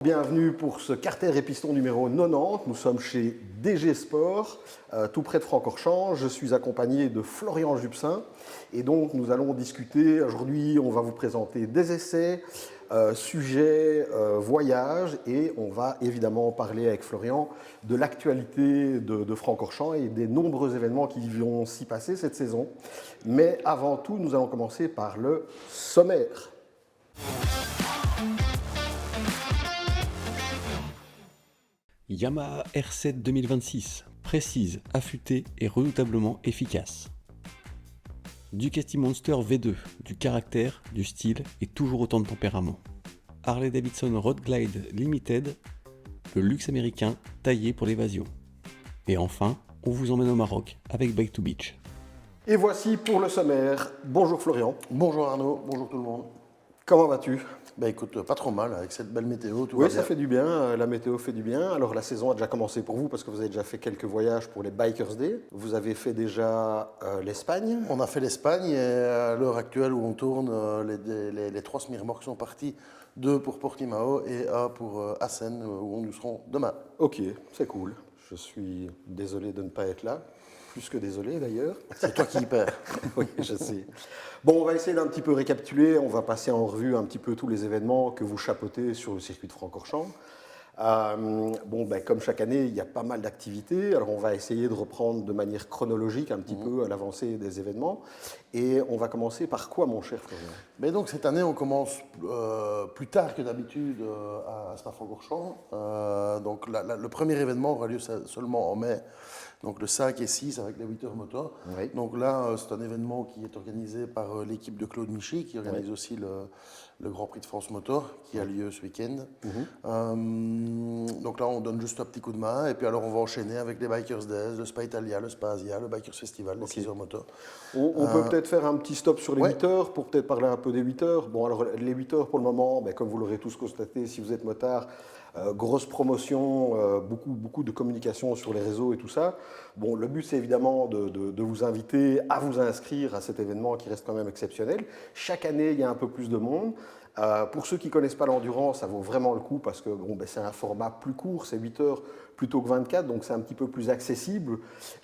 Bienvenue pour ce Carter et Piston numéro 90. Nous sommes chez DG Sport, tout près de Francorchamps. Je suis accompagné de Florian Jupsin. Et donc, nous allons discuter. Aujourd'hui, on va vous présenter des essais, sujets, voyages. Et on va évidemment parler avec Florian de l'actualité de Francorchamps et des nombreux événements qui vont s'y passer cette saison. Mais avant tout, nous allons commencer par le sommaire. Yamaha R7 2026, précise, affûtée et redoutablement efficace. Ducati Monster V2, du caractère, du style et toujours autant de tempérament. Harley Davidson Road Glide Limited, le luxe américain taillé pour l'évasion. Et enfin, on vous emmène au Maroc avec Bike to Beach. Et voici pour le sommaire. Bonjour Florian. Bonjour Arnaud, bonjour tout le monde. Comment vas-tu ? Bah écoute, pas trop mal avec cette belle météo, tout Oui, va ça bien. fait du bien, la météo fait du bien. Alors la saison a déjà commencé pour vous parce que vous avez déjà fait quelques voyages pour les Bikers Day. Vous avez fait déjà l'Espagne. On a fait l'Espagne et à l'heure actuelle où on tourne, les trois semi-remorques sont partis, 2 pour Portimao et 1 pour Assen où nous serons demain. Ok, c'est cool. Je suis désolé de ne pas être là. Plus que désolé d'ailleurs. C'est toi qui y perds. Oui, je sais. Bon, on va essayer d'un petit peu récapituler. On va passer en revue un petit peu tous les événements que vous chapeautez sur le circuit de Francorchamps. Comme chaque année, il y a pas mal d'activités. Alors, on va essayer de reprendre de manière chronologique un petit peu à l'avancée des événements. Et on va commencer par quoi, mon cher Florian ? Mais donc cette année, on commence plus tard que d'habitude à Spa-Francorchamps. Donc le premier événement aura lieu seulement en mai. Donc le 5 et 6 avec les 8 heures moto. Oui. Donc là, c'est un événement qui est organisé par l'équipe de Claude Michy, qui organise aussi le Grand Prix de France Moto, qui a lieu ce week-end. Donc là, on donne juste un petit coup de main. Et puis alors, on va enchaîner avec les Bikers Days, le Spa Italia, le Spa Asia, le Bikers Festival, les 6 heures moto. On peut peut-être faire un petit stop sur les Ouais. 8 heures pour peut-être parler un peu des 8 heures. Bon, alors les 8 heures pour le moment, comme vous l'aurez tous constaté, si vous êtes motard, grosse promotion, beaucoup de communication sur les réseaux et tout ça. Bon, le but, c'est évidemment de vous inviter à vous inscrire à cet événement qui reste quand même exceptionnel. Chaque année, il y a un peu plus de monde. Pour ceux qui ne connaissent pas l'endurance, ça vaut vraiment le coup parce que c'est un format plus court, c'est 8 heures plutôt que 24, donc c'est un petit peu plus accessible.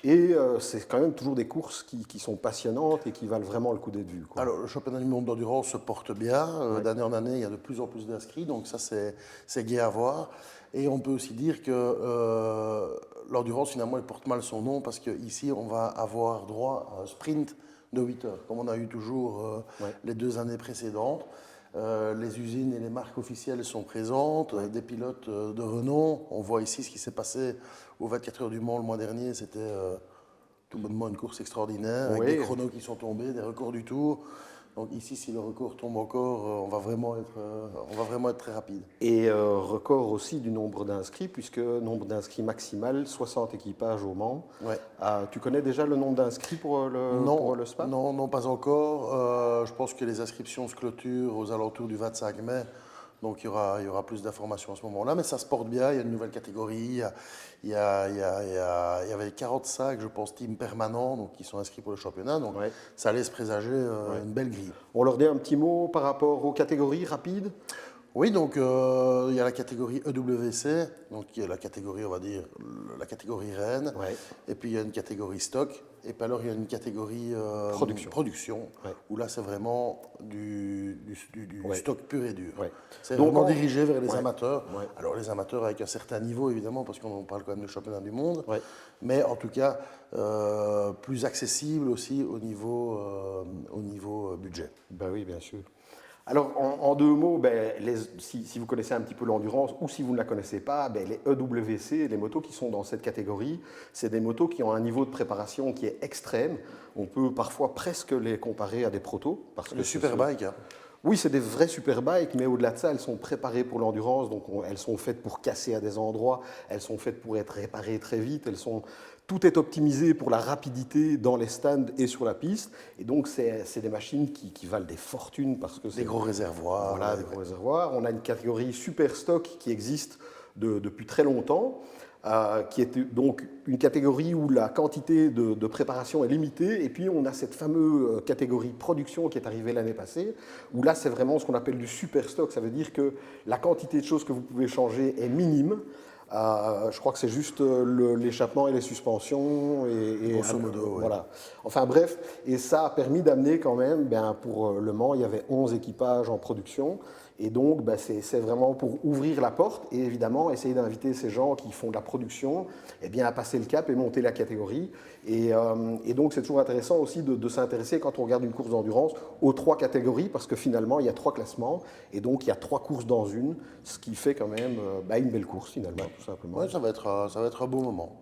Et c'est quand même toujours des courses qui sont passionnantes et qui valent vraiment le coup d'être vues, quoi. Alors, le championnat du monde d'endurance se porte bien. D'année en année, il y a de plus en plus d'inscrits, donc ça, c'est gai à voir. Et on peut aussi dire que l'endurance, finalement, elle porte mal son nom parce qu'ici, on va avoir droit à un sprint de 8 heures, comme on a eu toujours les 2 années précédentes. Les usines et les marques officielles sont présentes, des pilotes de renom. On voit ici ce qui s'est passé aux 24 heures du Mans le mois dernier. C'était tout bonnement une course extraordinaire, avec des chronos qui sont tombés, des records du Tour. Donc ici, si le record tombe encore, on va vraiment être très rapide. Et record aussi du nombre d'inscrits, puisque nombre d'inscrits maximal, 60 équipages au Mans. Ouais. Tu connais déjà le nombre d'inscrits pour le Spa ? Non, pas encore. Je pense que les inscriptions se clôturent aux alentours du 25 mai. Donc il y aura plus d'informations à ce moment-là. Mais ça se porte bien, il y a une nouvelle catégorie. Il y avait 45, je pense, teams permanents donc, qui sont inscrits pour le championnat. Donc ça laisse présager une belle grille. On leur dit un petit mot par rapport aux catégories rapides ? Oui, donc il y a la catégorie EWC, donc qui est la catégorie, on va dire, la catégorie reine. Ouais. Et puis il y a une catégorie stock. Et puis alors il y a une catégorie production où là c'est vraiment du stock pur et dur. Ouais. C'est Donc, vraiment dirigé vers les amateurs. Ouais. Alors les amateurs avec un certain niveau évidemment, parce qu'on parle quand même du championnat du monde. Ouais. Mais en tout cas, plus accessible aussi au niveau budget. Ben oui, bien sûr. Alors, en 2 mots, si vous connaissez un petit peu l'endurance ou si vous ne la connaissez pas, les EWC, les motos qui sont dans cette catégorie, c'est des motos qui ont un niveau de préparation qui est extrême. On peut parfois presque les comparer à des protos. Le superbike. Oui, c'est des vrais superbikes, mais au-delà de ça, elles sont préparées pour l'endurance. Donc, elles sont faites pour casser à des endroits, elles sont faites pour être réparées très vite. Tout est optimisé pour la rapidité dans les stands et sur la piste. Et donc, c'est des machines qui valent des fortunes parce que c'est Des gros réservoirs. Voilà, des gros réservoirs. On a une catégorie super stock qui existe depuis très longtemps. qui est donc une catégorie où la quantité de préparation est limitée. Et puis, on a cette fameuse catégorie production qui est arrivée l'année passée, où là, c'est vraiment ce qu'on appelle du super stock. Ça veut dire que la quantité de choses que vous pouvez changer est minime. Je crois que c'est juste l'échappement et les suspensions. Grosso modo, ouais. Voilà. Enfin bref, et ça a permis d'amener quand même, pour Le Mans, il y avait 11 équipages en production. Et donc, c'est vraiment pour ouvrir la porte et évidemment essayer d'inviter ces gens qui font de la production à passer le cap et monter la catégorie. Et donc, c'est toujours intéressant aussi de s'intéresser, quand on regarde une course d'endurance, aux 3 catégories, parce que finalement, il y a 3 classements et donc il y a 3 courses dans une, ce qui fait quand même une belle course finalement, tout simplement. Ouais, ça va être un beau moment.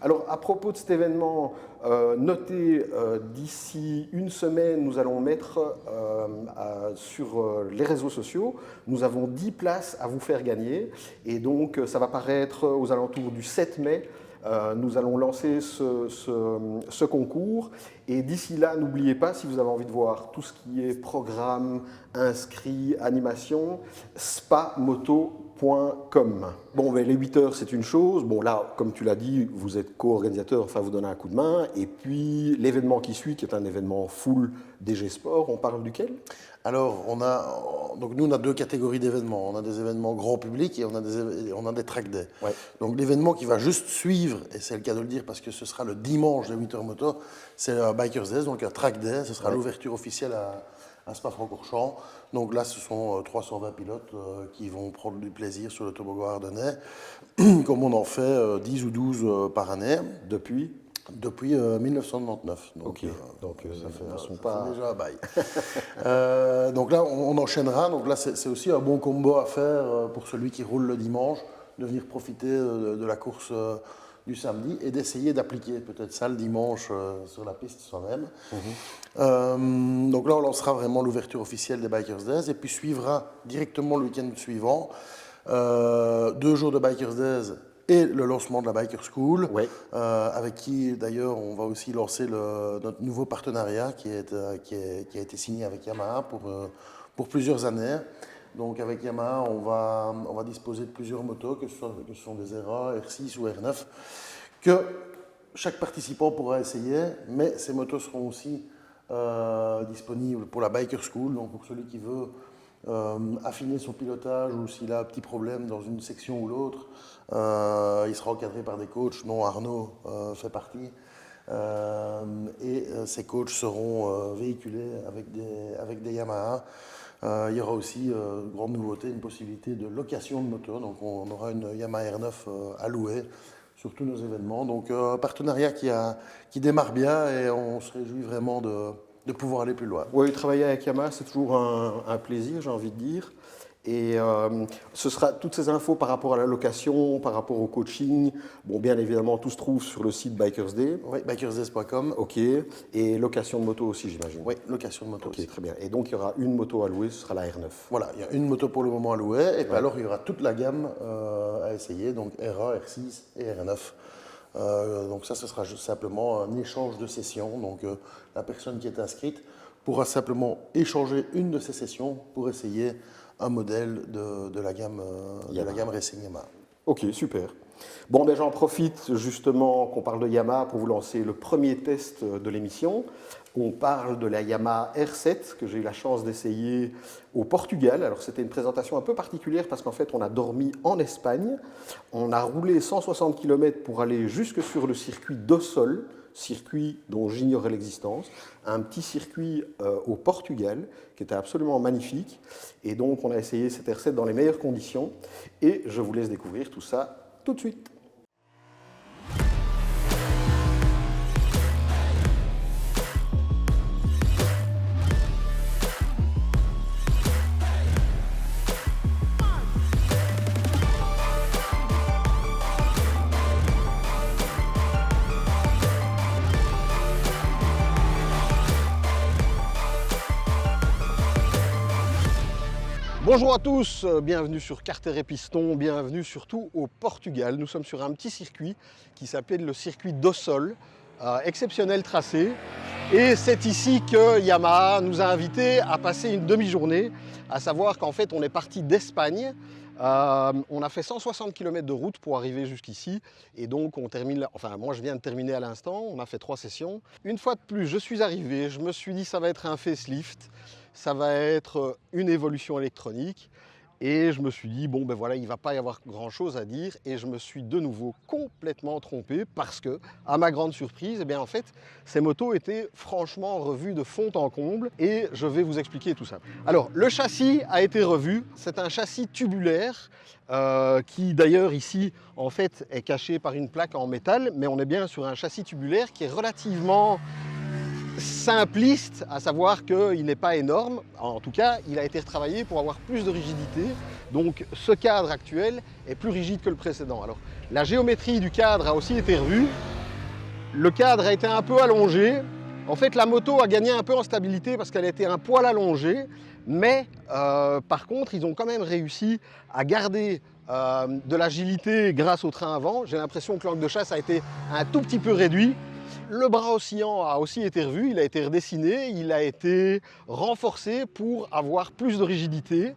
Alors, à propos de cet événement, notez, d'ici une semaine, nous allons mettre sur les réseaux sociaux, nous avons 10 places à vous faire gagner. Et donc, ça va paraître aux alentours du 7 mai. Nous allons lancer ce concours. Et d'ici là, n'oubliez pas, si vous avez envie de voir tout ce qui est programme, inscrit, animation, spamoto.com. Bon, les 8 heures, c'est une chose. Bon, là, comme tu l'as dit, vous êtes co-organisateur, enfin, vous donnez un coup de main. Et puis, l'événement qui suit, qui est un événement full DG Sport, on parle duquel ? Alors, donc nous, on a 2 catégories d'événements. On a des événements grand public et on a des track days. Ouais. Donc, l'événement qui va juste suivre, et c'est le cas de le dire parce que ce sera le dimanche de 8h moto, c'est un Bikers Days, donc un track day. Ce sera l'ouverture officielle à Spa-Francorchamps. Donc là, ce sont 320 pilotes qui vont prendre du plaisir sur le toboggan ardennais, comme on en fait 10 ou 12 par année. Depuis 1999. Donc, donc ça fait déjà un bail. Donc là, on enchaînera. Donc là, c'est aussi un bon combo à faire pour celui qui roule le dimanche, de venir profiter de la course du samedi et d'essayer d'appliquer peut-être ça le dimanche sur la piste soi-même. Donc là, on lancera vraiment l'ouverture officielle des Bikers Days et puis suivra directement le week-end suivant 2 jours de Bikers Days et le lancement de la Biker School, avec qui d'ailleurs on va aussi lancer notre nouveau partenariat qui a été signé avec Yamaha pour plusieurs années. Donc avec Yamaha, on va disposer de plusieurs motos, que ce sont des ERA, R6 ou R9, que chaque participant pourra essayer, mais ces motos seront aussi disponibles pour la Biker School, donc pour celui qui veut affiner son pilotage ou s'il a un petit problème dans une section ou l'autre, il sera encadré par des coachs dont Arnaud fait partie. Et ces coachs seront véhiculés avec des Yamaha. Il y aura aussi, grande nouveauté, une possibilité de location de moto. Donc on aura une Yamaha R9 à louer sur tous nos événements. Donc un partenariat qui démarre bien et on se réjouit vraiment de pouvoir aller plus loin. Oui, travailler avec Yamaha, c'est toujours un plaisir, j'ai envie de dire. Et ce sera toutes ces infos par rapport à la location, par rapport au coaching. Bon, bien évidemment, tout se trouve sur le site Bikers Day. Oui, bikersdays.com. OK. Et location de moto aussi, j'imagine. Oui, location de moto OK, aussi. très bien. Et donc, il y aura une moto à louer, ce sera la R9. Voilà, il y a une moto pour le moment à louer. Et puis alors, il y aura toute la gamme à essayer. Donc RA, R6 et R9. Donc ça, ce sera juste simplement un échange de sessions. Donc la personne qui est inscrite pourra simplement échanger une de ces sessions pour essayer un modèle de la gamme Racing Yamaha. Ok, super. Bon, j'en profite justement qu'on parle de Yamaha pour vous lancer le premier test de l'émission. On parle de la Yamaha R7 que j'ai eu la chance d'essayer au Portugal. Alors c'était une présentation un peu particulière parce qu'en fait on a dormi en Espagne. On a roulé 160 km pour aller jusque sur le circuit d'Ossol, circuit dont j'ignorais l'existence, un petit circuit au Portugal qui était absolument magnifique. Et donc on a essayé cette R7 dans les meilleures conditions et je vous laisse découvrir tout ça tout de suite. Bonjour à tous, bienvenue sur Carter et Piston, bienvenue surtout au Portugal. Nous sommes sur un petit circuit qui s'appelle le circuit d'Ossol, exceptionnel tracé. Et c'est ici que Yamaha nous a invités à passer une demi-journée, à savoir qu'en fait on est parti d'Espagne On a fait 160 km de route pour arriver jusqu'ici et donc on termine, enfin moi je viens de terminer à l'instant, on a fait 3 sessions. Une fois de plus, je suis arrivé, je me suis dit ça va être un facelift, ça va être une évolution électronique et je me suis dit bon ben voilà, il ne va pas y avoir grand chose à dire et je me suis de nouveau complètement trompé parce que, à ma grande surprise, eh bien en fait ces motos étaient franchement revues de fond en comble et je vais vous expliquer tout ça. Alors le châssis a été revu, c'est un châssis tubulaire qui d'ailleurs ici en fait est caché par une plaque en métal, mais on est bien sur un châssis tubulaire qui est relativement simpliste, à savoir qu'il n'est pas énorme. En tout cas, il a été retravaillé pour avoir plus de rigidité. Donc ce cadre actuel est plus rigide que le précédent. Alors la géométrie du cadre a aussi été revue. Le cadre a été un peu allongé. En fait, la moto a gagné un peu en stabilité parce qu'elle était un poil allongée. Mais par contre, ils ont quand même réussi à garder de l'agilité grâce au train avant. J'ai l'impression que l'angle de chasse a été un tout petit peu réduit. Le bras oscillant a aussi été revu, il a été redessiné, il a été renforcé pour avoir plus de rigidité.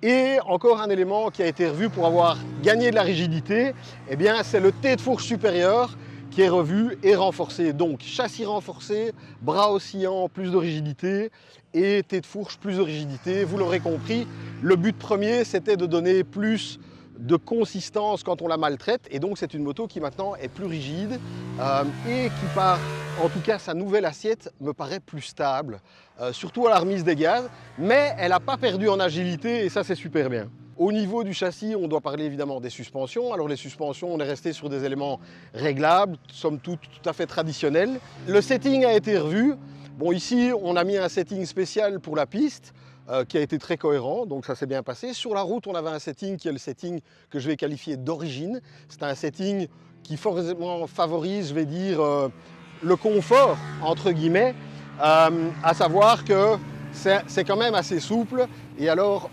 Et encore un élément qui a été revu pour avoir gagné de la rigidité, eh bien c'est le T de fourche supérieur qui est revu et renforcé. Donc châssis renforcé, bras oscillant, plus de rigidité et T de fourche, plus de rigidité. Vous l'aurez compris, le but premier c'était de donner plus de consistance quand on la maltraite et donc c'est une moto qui maintenant est plus rigide et qui par, en tout cas sa nouvelle assiette me paraît plus stable, surtout à la remise des gaz, mais elle n'a pas perdu en agilité et ça c'est super bien. Au niveau du châssis, on doit parler évidemment des suspensions. Alors les suspensions, on est resté sur des éléments réglables, somme toute tout à fait traditionnels. Le setting a été revu. Bon ici on a mis un setting spécial pour la piste, qui a été très cohérent, donc ça s'est bien passé. Sur la route, on avait un setting qui est le setting que je vais qualifier d'origine. C'est un setting qui forcément favorise, je vais dire, le confort, entre guillemets, à savoir que c'est quand même assez souple. Et alors,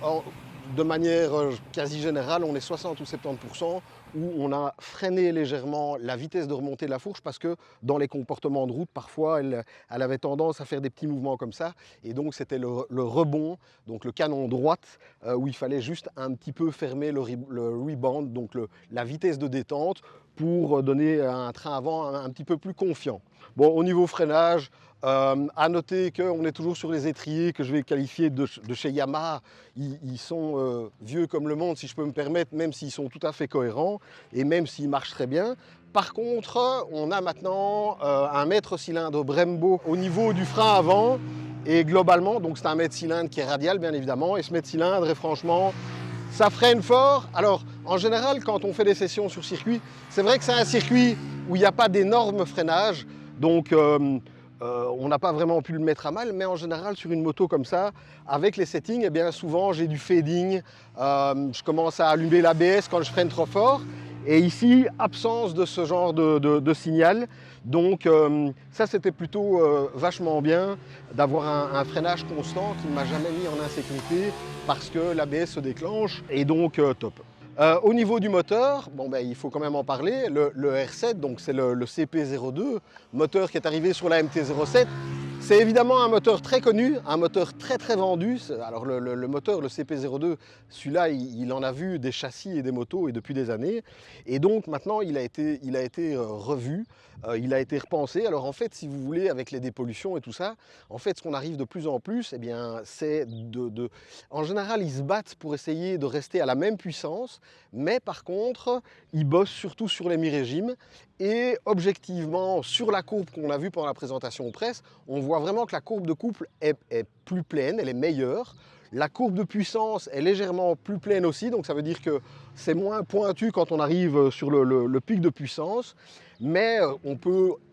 de manière quasi générale, on est 60 ou 70% où on a freiné légèrement la vitesse de remontée de la fourche parce que dans les comportements de route, parfois, elle avait tendance à faire des petits mouvements comme ça. Et donc, c'était le rebond, donc le canon droite, où il fallait juste un petit peu fermer le rebound, donc la vitesse de détente pour donner un train avant un petit peu plus confiant. Bon, au niveau freinage, à noter qu'on est toujours sur les étriers que je vais qualifier de chez Yamaha. Ils sont vieux comme le monde, si je peux me permettre, même s'ils sont tout à fait cohérents et même s'ils marchent très bien. Par contre, on a maintenant un mètre cylindre Brembo au niveau du frein avant et globalement, donc c'est un mètre cylindre qui est radial bien évidemment et ce mètre cylindre est franchement, ça freine fort. Alors en général, quand on fait des sessions sur circuit, c'est vrai que c'est un circuit où il n'y a pas d'énorme freinage, donc on n'a pas vraiment pu le mettre à mal, mais en général sur une moto comme ça, avec les settings, eh bien souvent j'ai du fading, je commence à allumer l'ABS quand je freine trop fort, et ici, absence de ce genre de signal, donc ça c'était plutôt vachement bien d'avoir un freinage constant qui ne m'a jamais mis en insécurité parce que l'ABS se déclenche, et donc top. Au niveau du moteur, bon, ben, il faut quand même en parler, le R7, donc c'est le CP02, moteur qui est arrivé sur la MT-07. C'est évidemment un moteur très connu, un moteur très très vendu. Alors le moteur, le CP02, celui-là, il en a vu des châssis et des motos et depuis des années. Et donc maintenant, il a été revu, il a été repensé. Alors en fait, si vous voulez, avec les dépollutions et tout ça, en fait, ce qu'on arrive de plus en plus, eh bien, c'est en général, ils se battent pour essayer de rester à la même puissance, mais par contre, ils bossent surtout sur les mi-régimes. Et objectivement, sur la courbe qu'on a vue pendant la présentation presse, on voit vraiment que la courbe de couple est plus pleine, elle est meilleure. La courbe de puissance est légèrement plus pleine aussi, donc ça veut dire que c'est moins pointu quand on arrive sur le pic de puissance. Mais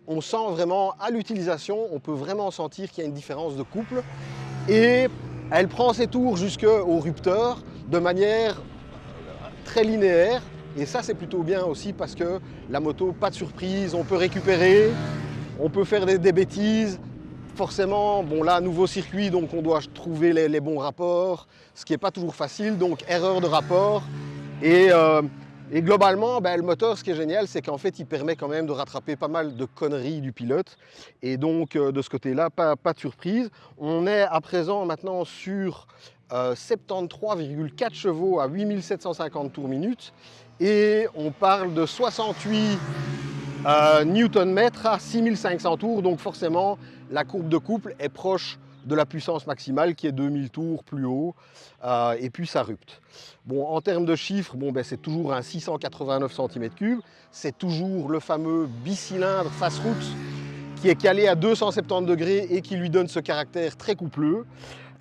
on sent vraiment, à l'utilisation, on peut vraiment sentir qu'il y a une différence de couple. Et elle prend ses tours jusqu'au rupteur de manière très linéaire. Et ça, c'est plutôt bien aussi parce que la moto, pas de surprise, on peut récupérer, on peut faire des bêtises. Forcément, bon là, nouveau circuit, donc on doit trouver les bons rapports, ce qui n'est pas toujours facile, donc erreur de rapport. Et globalement, ben, le moteur, ce qui est génial, c'est qu'en fait, il permet quand même de rattraper pas mal de conneries du pilote. Et donc, de ce côté-là, pas de surprise. On est à présent maintenant sur 73,4 chevaux à 8750 tours minute et on parle de 68 Nm à 6500 tours, donc forcément la courbe de couple est proche de la puissance maximale qui est 2000 tours plus haut, et puis ça rupte. Bon, en termes de chiffres, bon, ben, c'est toujours un 689 cm3, c'est toujours le fameux bicylindre face route qui est calé à 270 degrés et qui lui donne ce caractère très coupleux.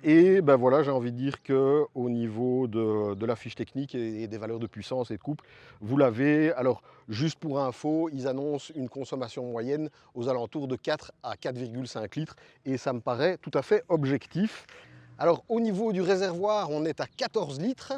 Et ben voilà, j'ai envie de dire qu'au niveau de la fiche technique et des valeurs de puissance et de couple, vous l'avez. Alors, juste pour info, ils annoncent une consommation moyenne aux alentours de 4 à 4,5 litres et ça me paraît tout à fait objectif. Alors, au niveau du réservoir, on est à 14 litres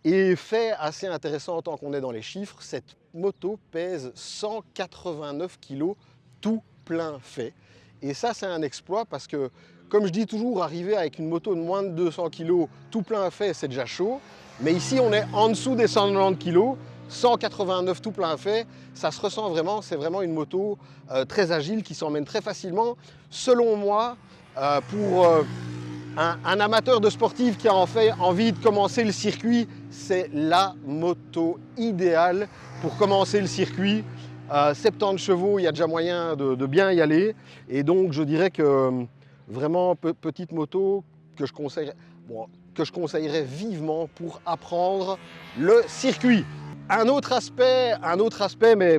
et fait assez intéressant tant qu'on est dans les chiffres, cette moto pèse 189 kg tout plein fait. Et ça, c'est un exploit parce que, comme je dis toujours, arriver avec une moto de moins de 200 kg tout plein fait, c'est déjà chaud. Mais ici, on est en dessous des 190 kg, 189 tout plein fait. Ça se ressent vraiment, c'est vraiment une moto très agile qui s'emmène très facilement. Selon moi, pour un amateur de sportif qui a en fait envie de commencer le circuit, c'est la moto idéale pour commencer le circuit. 70 chevaux, il y a déjà moyen de bien y aller. Et donc, je dirais que vraiment petite moto que je conseillerais vivement pour apprendre le circuit. Un autre aspect, mais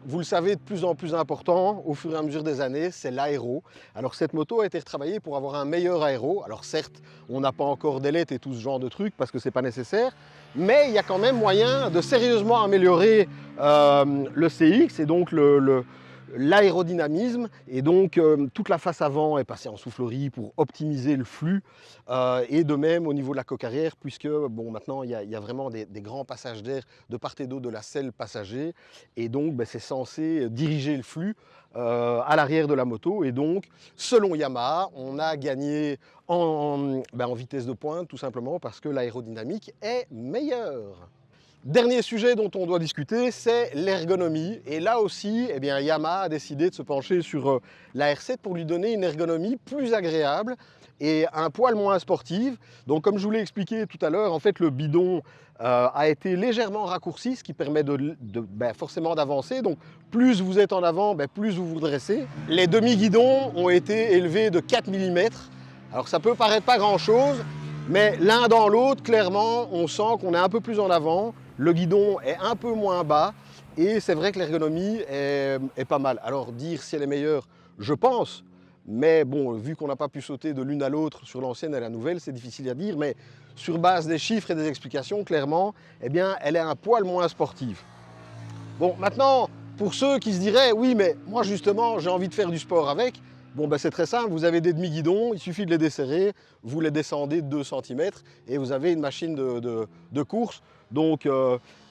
vous le savez, de plus en plus important au fur et à mesure des années, c'est l'aéro. Alors cette moto a été retravaillée pour avoir un meilleur aéro. Alors certes, on n'a pas encore d'ailettes et tout ce genre de trucs parce que c'est pas nécessaire, mais il y a quand même moyen de sérieusement améliorer le CX et donc l'aérodynamisme, et donc toute la face avant est passée en soufflerie pour optimiser le flux, et de même au niveau de la coque arrière, puisque bon, maintenant il y a vraiment des grands passages d'air de part et d'autre de la selle passager, et donc ben, c'est censé diriger le flux à l'arrière de la moto, et donc selon Yamaha, on a gagné en vitesse de pointe, tout simplement parce que l'aérodynamique est meilleure. Dernier sujet dont on doit discuter, c'est l'ergonomie. Et là aussi, eh bien, Yamaha a décidé de se pencher sur la R7 pour lui donner une ergonomie plus agréable et un poil moins sportive. Donc comme je vous l'ai expliqué tout à l'heure, en fait le bidon a été légèrement raccourci, ce qui permet forcément d'avancer. Donc plus vous êtes en avant, plus vous vous dressez. Les demi-guidons ont été élevés de 4 mm. Alors ça peut paraître pas grand-chose, mais l'un dans l'autre, clairement, on sent qu'on est un peu plus en avant. Le guidon est un peu moins bas et c'est vrai que l'ergonomie est pas mal. Alors dire si elle est meilleure, je pense, mais bon, vu qu'on n'a pas pu sauter de l'une à l'autre sur l'ancienne et la nouvelle, c'est difficile à dire, mais sur base des chiffres et des explications, clairement, eh bien, elle est un poil moins sportive. Bon, maintenant, pour ceux qui se diraient, oui, mais moi justement, j'ai envie de faire du sport avec, bon, c'est très simple, vous avez des demi-guidons, il suffit de les desserrer, vous les descendez de 2 cm et vous avez une machine de course. Donc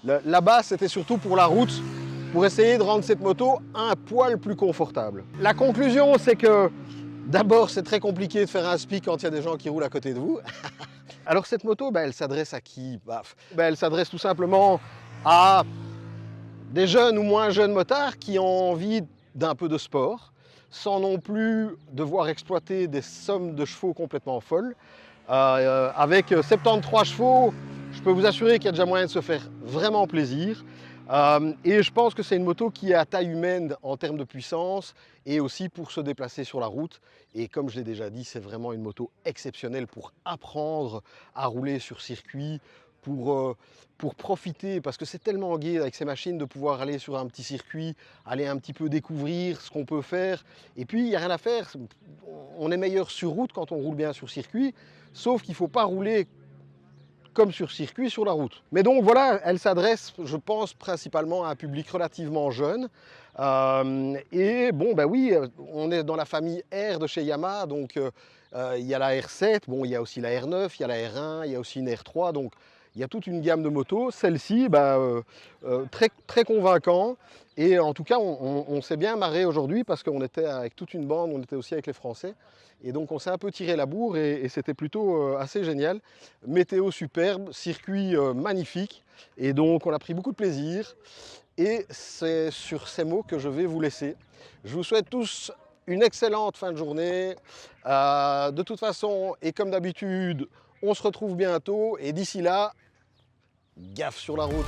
là-bas, c'était surtout pour la route, pour essayer de rendre cette moto un poil plus confortable. La conclusion, c'est que d'abord, c'est très compliqué de faire un speed quand il y a des gens qui roulent à côté de vous. Alors cette moto, elle s'adresse à qui? Elle s'adresse tout simplement à des jeunes ou moins jeunes motards qui ont envie d'un peu de sport, sans non plus devoir exploiter des sommes de chevaux complètement folles. Avec 73 chevaux, je peux vous assurer qu'il y a déjà moyen de se faire vraiment plaisir. Et je pense que c'est une moto qui est à taille humaine en termes de puissance et aussi pour se déplacer sur la route. Et comme je l'ai déjà dit, c'est vraiment une moto exceptionnelle pour apprendre à rouler sur circuit, pour profiter, parce que c'est tellement gai avec ces machines de pouvoir aller sur un petit circuit, aller un petit peu découvrir ce qu'on peut faire. Et puis, il n'y a rien à faire. On est meilleur sur route quand on roule bien sur circuit, sauf qu'il ne faut pas rouler comme sur circuit sur la route. Mais donc voilà, elle s'adresse, je pense, principalement à un public relativement jeune. Et bon, oui, on est dans la famille R de chez Yamaha, donc il y a la R7, bon, il y a aussi la R9, il y a la R1, il y a aussi une R3, donc il y a toute une gamme de motos. Celle-ci, très, très convaincant. Et en tout cas, on s'est bien marré aujourd'hui parce qu'on était avec toute une bande, on était aussi avec les Français. Et donc on s'est un peu tiré la bourre et c'était plutôt assez génial. Météo superbe, circuit magnifique. Et donc on a pris beaucoup de plaisir. Et c'est sur ces mots que je vais vous laisser. Je vous souhaite tous une excellente fin de journée. De toute façon, et comme d'habitude, On se retrouve bientôt et d'ici là, gaffe sur la route.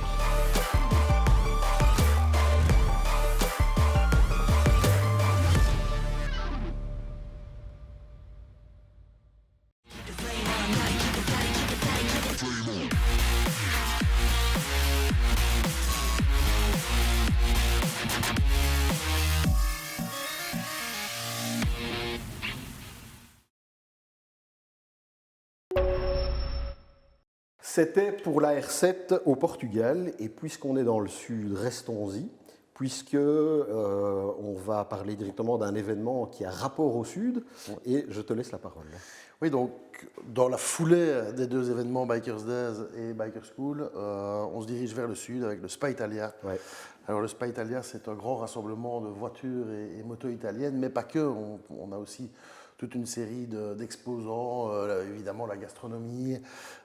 C'était pour la R7 au Portugal, et puisqu'on est dans le sud, restons-y, puisque on va parler directement d'un événement qui a rapport au sud, et je te laisse la parole. Oui, donc dans la foulée des deux événements Bikers Days et Biker School, on se dirige vers le sud avec le Spa Italia. Ouais. Alors le Spa Italia, c'est un grand rassemblement de voitures et motos italiennes, mais pas que, on a aussi toute une série d'exposants, évidemment la gastronomie,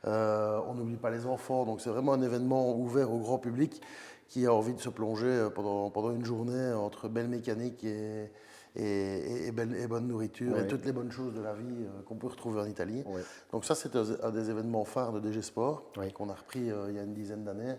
on n'oublie pas les enfants, donc c'est vraiment un événement ouvert au grand public qui a envie de se plonger pendant une journée entre belle mécanique et bonne nourriture, Ouais. et toutes les bonnes choses de la vie qu'on peut retrouver en Italie. Ouais. Donc ça, c'est un des événements phares de DG Sport, Ouais. qu'on a repris il y a une dizaine d'années,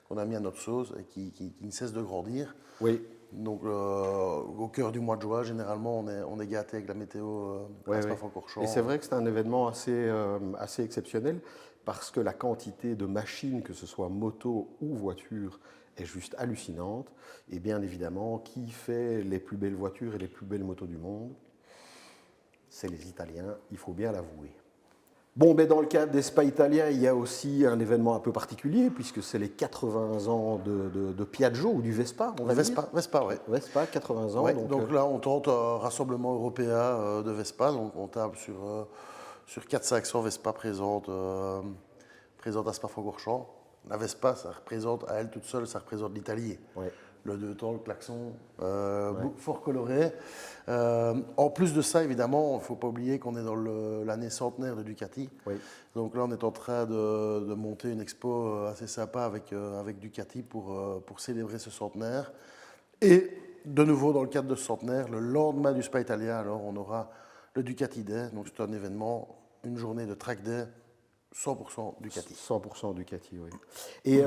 qu'on a mis à notre sauce et qui ne cesse de grandir. Oui. Donc au cœur du mois de juin, généralement, on est gâté avec la météo Ouais, à ouais. Spa-Francorchamps. Et c'est vrai que c'est un événement assez exceptionnel, parce que la quantité de machines, que ce soit moto ou voiture, est juste hallucinante. Et bien évidemment, qui fait les plus belles voitures et les plus belles motos du monde? C'est les Italiens, il faut bien l'avouer. Bon, ben dans le cadre des Spa Italia, il y a aussi un événement un peu particulier, puisque c'est les 80 ans de Piaggio, ou du Vespa, on va dire. Vespa, oui. Vespa, 80 ans. Ouais, donc là, on tente un rassemblement européen de Vespa, donc on tape sur 400-500 Vespa présentes à Spa-Francorchamps. La Vespa, ça représente, à elle toute seule, ça représente l'Italie. Ouais. Le deux temps, le klaxon, fort coloré. En plus de ça, évidemment, il ne faut pas oublier qu'on est dans l'année centenaire de Ducati. Oui. Donc là, on est en train de monter une expo assez sympa avec Ducati pour célébrer ce centenaire. Et de nouveau, dans le cadre de ce centenaire, le lendemain du Spa Italia, alors, on aura le Ducati Day. Donc c'est un événement, une journée de track day, 100% Ducati. 100% Ducati, oui. Et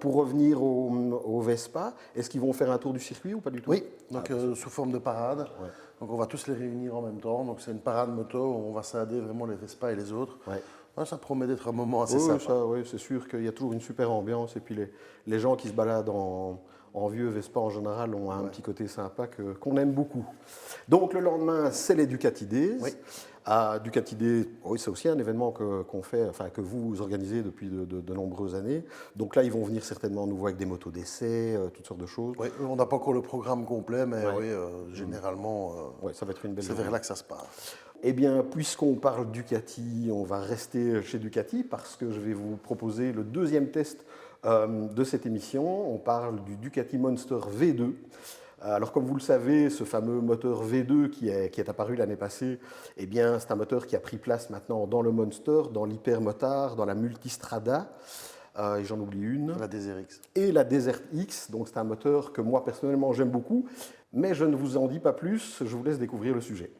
pour revenir au Vespa, est-ce qu'ils vont faire un tour du circuit ou pas du tout? Oui, donc sous forme de parade. Ouais. Donc on va tous les réunir en même temps. Donc c'est une parade moto où on va scinder vraiment les Vespa et les autres. Ouais. Ouais, ça promet d'être un moment assez Oui, sympa. ça, oui, c'est sûr qu'il y a toujours une super ambiance. Et puis les gens qui se baladent en vieux Vespa en général ont un petit côté sympa qu'on aime beaucoup. Donc le lendemain, c'est les Ducati Days. Oui. À Ducati Days, oui, c'est aussi un événement qu'on fait, enfin que vous organisez depuis de nombreuses années. Donc là, ils vont venir certainement nous voir avec des motos d'essai, toutes sortes de choses. Oui, on n'a pas encore le programme complet, mais Ouais. oui, généralement, Ouais, ça va être une belle c'est journée. vers là que ça se passe. Eh bien, puisqu'on parle Ducati, on va rester chez Ducati parce que je vais vous proposer le deuxième test de cette émission. On parle du Ducati Monster V2. Alors, comme vous le savez, ce fameux moteur V2 qui est apparu l'année passée, eh bien, c'est un moteur qui a pris place maintenant dans le Monster, dans l'Hypermotard, dans la Multistrada, et j'en oublie une. La Desert X. Et la Desert X. Donc, c'est un moteur que moi, personnellement, j'aime beaucoup. Mais je ne vous en dis pas plus, je vous laisse découvrir le sujet.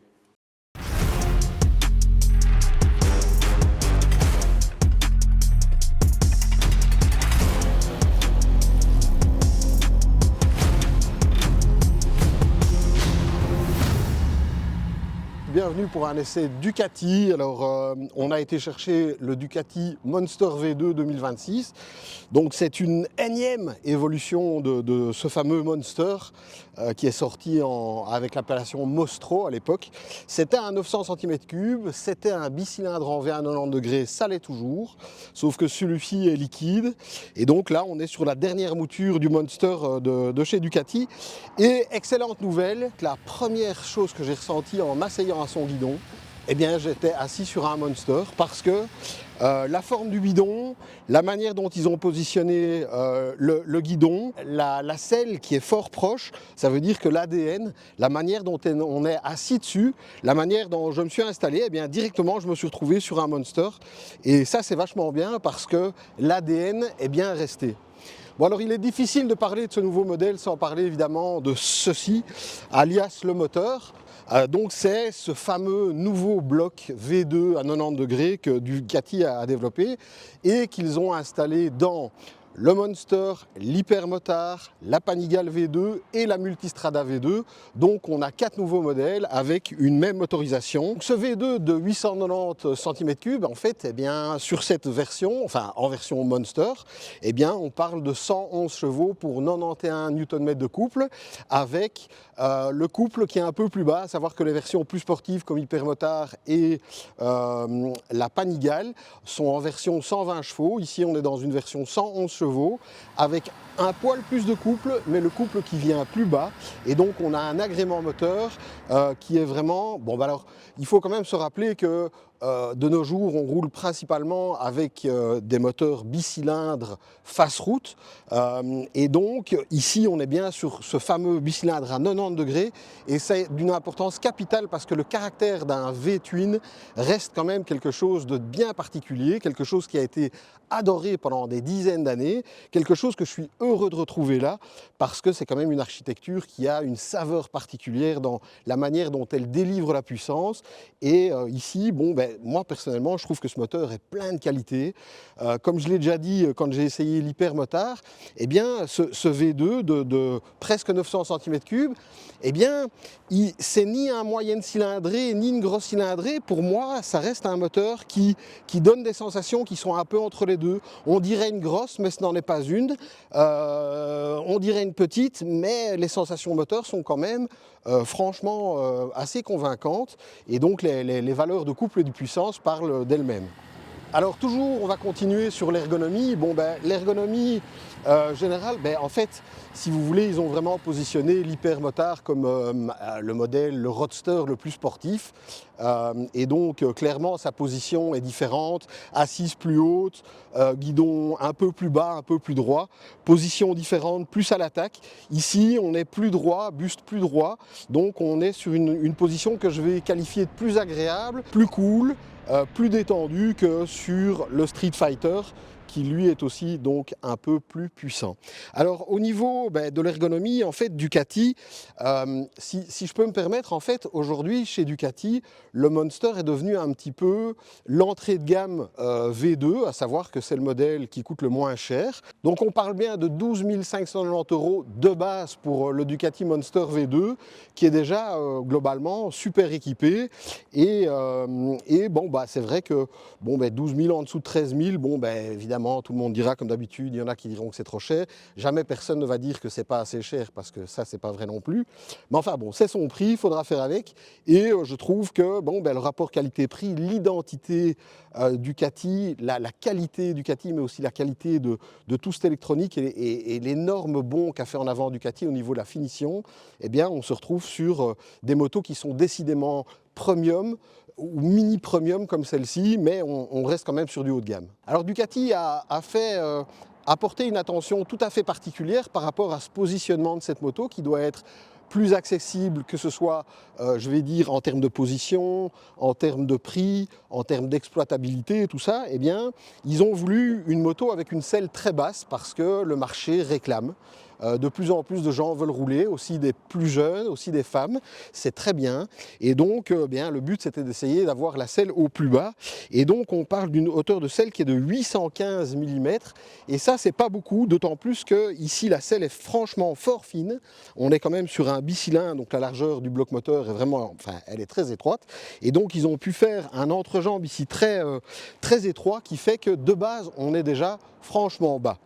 Bienvenue pour un essai Ducati. Alors, on a été chercher le Ducati Monster V2 2026. Donc, c'est une énième évolution de ce fameux Monster qui est sorti avec l'appellation Mostro à l'époque. C'était un 900 cm3, c'était un bicylindre en V1 90 degrés, ça l'est toujours, sauf que celui-ci est liquide. Et donc là, on est sur la dernière mouture du Monster de chez Ducati. Et excellente nouvelle, la première chose que j'ai ressentie en m'asseyant à son guidon, eh bien j'étais assis sur un Monster parce que la forme du bidon, la manière dont ils ont positionné le guidon, la selle qui est fort proche, ça veut dire que l'ADN, la manière dont on est assis dessus, la manière dont je me suis installé, eh bien directement je me suis retrouvé sur un Monster. Et ça c'est vachement bien parce que l'ADN est bien resté. Bon alors il est difficile de parler de ce nouveau modèle sans parler évidemment de ceci, alias le moteur. Donc c'est ce fameux nouveau bloc V2 à 90 degrés que Ducati a développé et qu'ils ont installé dans le Monster, l'Hypermotard, la Panigale V2 et la Multistrada V2. Donc on a 4 nouveaux modèles avec une même motorisation. Ce V2 de 890 cm3, en fait, eh bien, sur cette version, enfin en version Monster, eh bien, on parle de 111 chevaux pour 91 Nm de couple, avec le couple qui est un peu plus bas, à savoir que les versions plus sportives comme Hypermotard et la Panigale sont en version 120 chevaux. Ici on est dans une version 111 chevaux avec un poil plus de couple, mais le couple qui vient plus bas. Et donc on a un agrément moteur qui est vraiment... Bon, bah alors, il faut quand même se rappeler que de nos jours, on roule principalement avec des moteurs bicylindres face route. Et donc, ici, on est bien sur ce fameux bicylindre à 90 degrés. Et c'est d'une importance capitale parce que le caractère d'un V-twin reste quand même quelque chose de bien particulier, quelque chose qui a été adoré pendant des dizaines d'années, quelque chose que je suis heureux de retrouver là, parce que c'est quand même une architecture qui a une saveur particulière dans la manière dont elle délivre la puissance. Et ici, bon, ben, moi personnellement, je trouve que ce moteur est plein de qualités. Comme je l'ai déjà dit quand j'ai essayé l'Hypermotard, eh bien, ce V2 de presque 900 cm3, eh bien, c'est ni un moyenne cylindrée ni une grosse cylindrée. Pour moi, ça reste un moteur qui donne des sensations qui sont un peu entre les deux. On dirait une grosse, mais ce n'en est pas une. On dirait une petite, mais les sensations moteurs sont quand même franchement assez convaincantes. Et donc, les valeurs de couple et de puissance parlent d'elles-mêmes. Alors toujours, on va continuer sur l'ergonomie. Bon, ben, l'ergonomie générale, ben, en fait, si vous voulez, ils ont vraiment positionné l'Hypermotard comme le modèle, le roadster le plus sportif. Et donc, clairement, sa position est différente, assise plus haute, guidon un peu plus bas, un peu plus droit, position différente, plus à l'attaque. Ici, on est plus droit, buste plus droit, donc on est sur une position que je vais qualifier de plus agréable, plus cool, plus détendu que sur le Street Fighter, qui lui est aussi donc un peu plus puissant. Alors au niveau de l'ergonomie, en fait Ducati, si je peux me permettre, en fait aujourd'hui chez Ducati, le Monster est devenu un petit peu l'entrée de gamme V2, à savoir que c'est le modèle qui coûte le moins cher. Donc on parle bien de 12 590 € de base pour le Ducati Monster V2, qui est déjà globalement super équipé. Et bon, bah, c'est vrai que bon, 12 000 en dessous de 13 000, bon, évidemment, tout le monde dira comme d'habitude, il y en a qui diront que c'est trop cher. Jamais personne ne va dire que c'est pas assez cher parce que ça, c'est pas vrai non plus. Mais enfin bon, c'est son prix, il faudra faire avec. Et je trouve que bon, le rapport qualité-prix, l'identité Ducati, la qualité Ducati, mais aussi la qualité de tout cet électronique et l'énorme bond qu'a fait en avant Ducati au niveau de la finition, eh bien, on se retrouve sur des motos qui sont décidément premium ou mini premium comme celle-ci, mais on reste quand même sur du haut de gamme. Alors Ducati a apporté une attention tout à fait particulière par rapport à ce positionnement de cette moto qui doit être plus accessible, que ce soit, je vais dire, en termes de position, en termes de prix, en termes d'exploitabilité, tout ça, eh bien, ils ont voulu une moto avec une selle très basse parce que le marché réclame. De plus en plus de gens veulent rouler, aussi des plus jeunes, aussi des femmes, c'est très bien. Et donc, bien, le but, c'était d'essayer d'avoir la selle au plus bas. Et donc, on parle d'une hauteur de selle qui est de 815 mm. Et ça, c'est pas beaucoup, d'autant plus que ici, la selle est franchement fort fine. On est quand même sur un bicylindre, donc la largeur du bloc moteur est vraiment, enfin, elle est très étroite. Et donc, ils ont pu faire un entrejambe ici très étroit qui fait que de base, on est déjà franchement bas.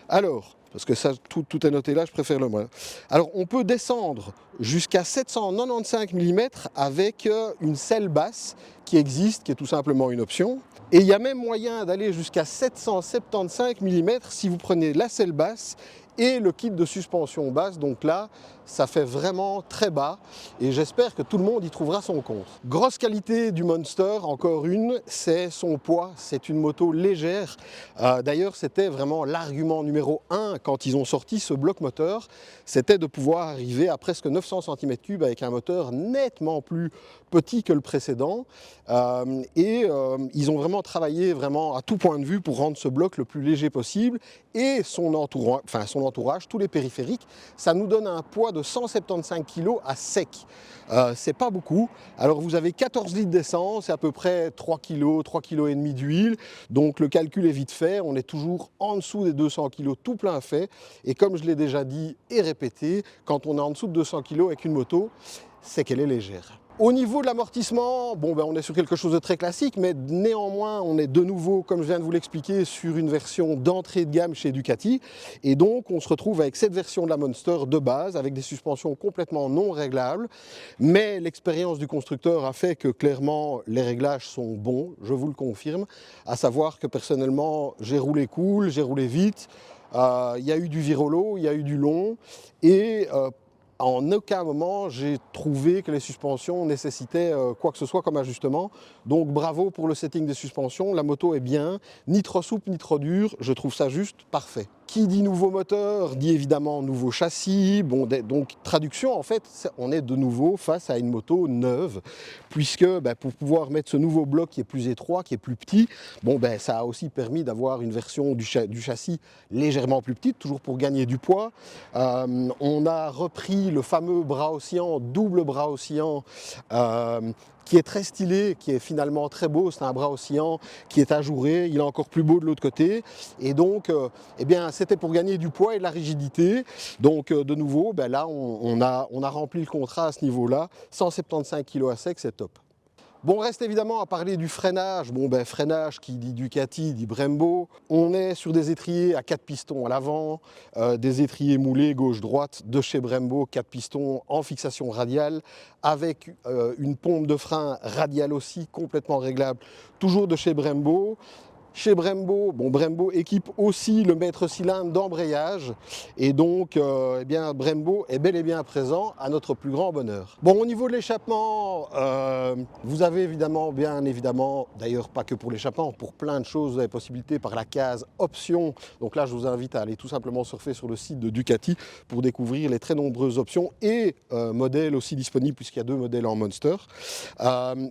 Alors, parce que ça, tout est noté là, je préfère le moins. Alors, on peut descendre jusqu'à 795 mm avec une selle basse qui existe, qui est tout simplement une option. Et il y a même moyen d'aller jusqu'à 775 mm si vous prenez la selle basse et le kit de suspension basse. Donc là, ça fait vraiment très bas et j'espère que tout le monde y trouvera son compte. Grosse qualité du Monster, encore une, c'est son poids. C'est une moto légère. D'ailleurs, c'était vraiment l'argument numéro 1 quand ils ont sorti ce bloc moteur. C'était de pouvoir arriver à presque 900 cm3 avec un moteur nettement plus petit que le précédent. Ils ont vraiment travaillé vraiment à tout point de vue pour rendre ce bloc le plus léger possible et son son entourage, tous les périphériques. Ça nous donne un poids de 175 kg à sec. C'est pas beaucoup. Alors vous avez 14 litres d'essence et à peu près 3 kg, 3 kg et demi d'huile. Donc le calcul est vite fait. On est toujours en dessous des 200 kg tout plein fait. Et comme je l'ai déjà dit et répété, quand on est en dessous de 200 kg avec une moto, c'est qu'elle est légère. Au niveau de l'amortissement, on est sur quelque chose de très classique, mais néanmoins, on est de nouveau, comme je viens de vous l'expliquer, sur une version d'entrée de gamme chez Ducati. Et donc, on se retrouve avec cette version de la Monster de base, avec des suspensions complètement non réglables. Mais l'expérience du constructeur a fait que, clairement, les réglages sont bons, je vous le confirme. À savoir que, personnellement, j'ai roulé cool, j'ai roulé vite. Il y a eu du virolo, il y a eu du long. Et en aucun moment, j'ai trouvé que les suspensions nécessitaient quoi que ce soit comme ajustement. Donc bravo pour le setting des suspensions, la moto est bien, ni trop souple ni trop dure, je trouve ça juste parfait. Qui dit nouveau moteur, dit évidemment nouveau châssis. Donc traduction, en fait, on est de nouveau face à une moto neuve, puisque pour pouvoir mettre ce nouveau bloc qui est plus étroit, qui est plus petit, ça a aussi permis d'avoir une version du châssis légèrement plus petite, toujours pour gagner du poids. On a repris le fameux bras oscillant, double bras oscillant, qui est très stylé, qui est finalement très beau. C'est un bras oscillant qui est ajouré, il est encore plus beau de l'autre côté. Et donc, c'était pour gagner du poids et de la rigidité. Donc, de nouveau, là, on a rempli le contrat à ce niveau-là. 175 kg à sec, c'est top. Bon, reste évidemment à parler du freinage. Freinage qui dit Ducati, dit Brembo. On est sur des étriers à 4 pistons à l'avant, des étriers moulés gauche-droite de chez Brembo, 4 pistons en fixation radiale, avec une pompe de frein radiale aussi, complètement réglable, toujours de chez Brembo. Chez Brembo, Brembo équipe aussi le maître cylindre d'embrayage et donc Brembo est bel et bien présent à notre plus grand bonheur. Au niveau de l'échappement, vous avez bien évidemment, d'ailleurs pas que pour l'échappement, pour plein de choses, vous avez possibilité par la case options. Donc là, je vous invite à aller tout simplement surfer sur le site de Ducati pour découvrir les très nombreuses options et modèles aussi disponibles puisqu'il y a 2 modèles en Monster.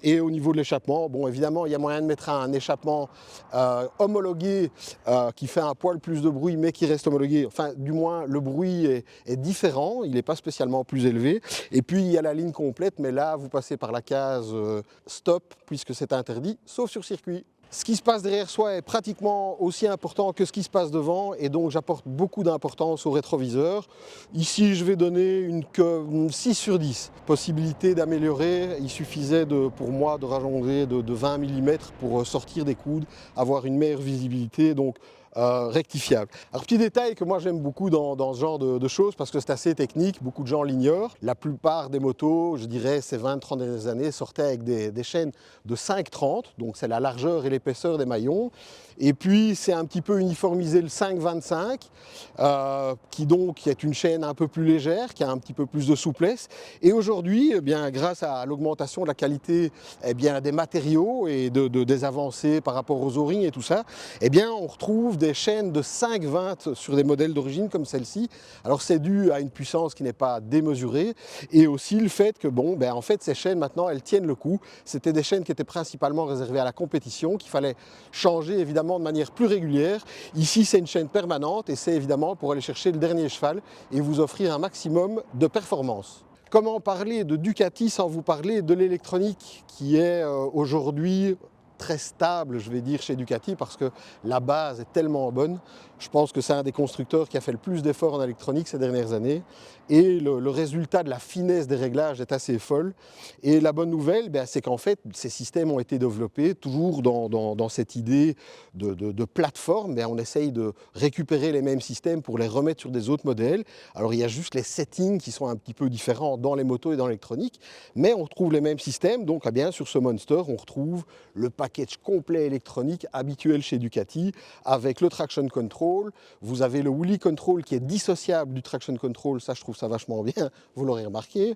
Et au niveau de l'échappement, évidemment, il y a moyen de mettre un échappement homologué qui fait un poil plus de bruit mais qui reste homologué, enfin du moins le bruit est différent, il n'est pas spécialement plus élevé. Et puis il y a la ligne complète, mais là vous passez par la case stop puisque c'est interdit sauf sur circuit. Ce qui se passe derrière soi est pratiquement aussi important que ce qui se passe devant et donc j'apporte beaucoup d'importance au rétroviseur. Ici je vais donner une 6 sur 10. Possibilité d'améliorer, il suffisait pour moi de rajouter de 20 mm pour sortir des coudes, avoir une meilleure visibilité. Donc rectifiable. Alors petit détail que moi j'aime beaucoup dans ce genre de choses parce que c'est assez technique, beaucoup de gens l'ignorent. La plupart des motos, je dirais ces 20-30 dernières années, sortaient avec des chaînes de 5,30, donc c'est la largeur et l'épaisseur des maillons. Et puis c'est un petit peu uniformisé le 5,25 qui est une chaîne un peu plus légère, qui a un petit peu plus de souplesse. Et aujourd'hui, grâce à l'augmentation de la qualité des matériaux et des avancées par rapport aux O-rings et tout ça, on retrouve des chaînes de 5,20 sur des modèles d'origine comme celle-ci. Alors c'est dû à une puissance qui n'est pas démesurée et aussi le fait que en fait ces chaînes maintenant elles tiennent le coup. C'était des chaînes qui étaient principalement réservées à la compétition, qu'il fallait changer évidemment de manière plus régulière. Ici c'est une chaîne permanente et c'est évidemment pour aller chercher le dernier cheval et vous offrir un maximum de performance. Comment parler de Ducati sans vous parler de l'électronique qui est aujourd'hui très stable, je vais dire, chez Ducati parce que la base est tellement bonne. Je pense que c'est un des constructeurs qui a fait le plus d'efforts en électronique ces dernières années et le résultat de la finesse des réglages est assez folle. Et la bonne nouvelle, c'est qu'en fait, ces systèmes ont été développés toujours dans cette idée de plateforme. On essaye de récupérer les mêmes systèmes pour les remettre sur des autres modèles. Alors il y a juste les settings qui sont un petit peu différents dans les motos et dans l'électronique, mais on retrouve les mêmes systèmes. Donc sur ce Monster, on retrouve le package complet électronique habituel chez Ducati avec le traction control. Vous avez le wheelie control qui est dissociable du traction control, ça je trouve ça vachement bien, vous l'aurez remarqué.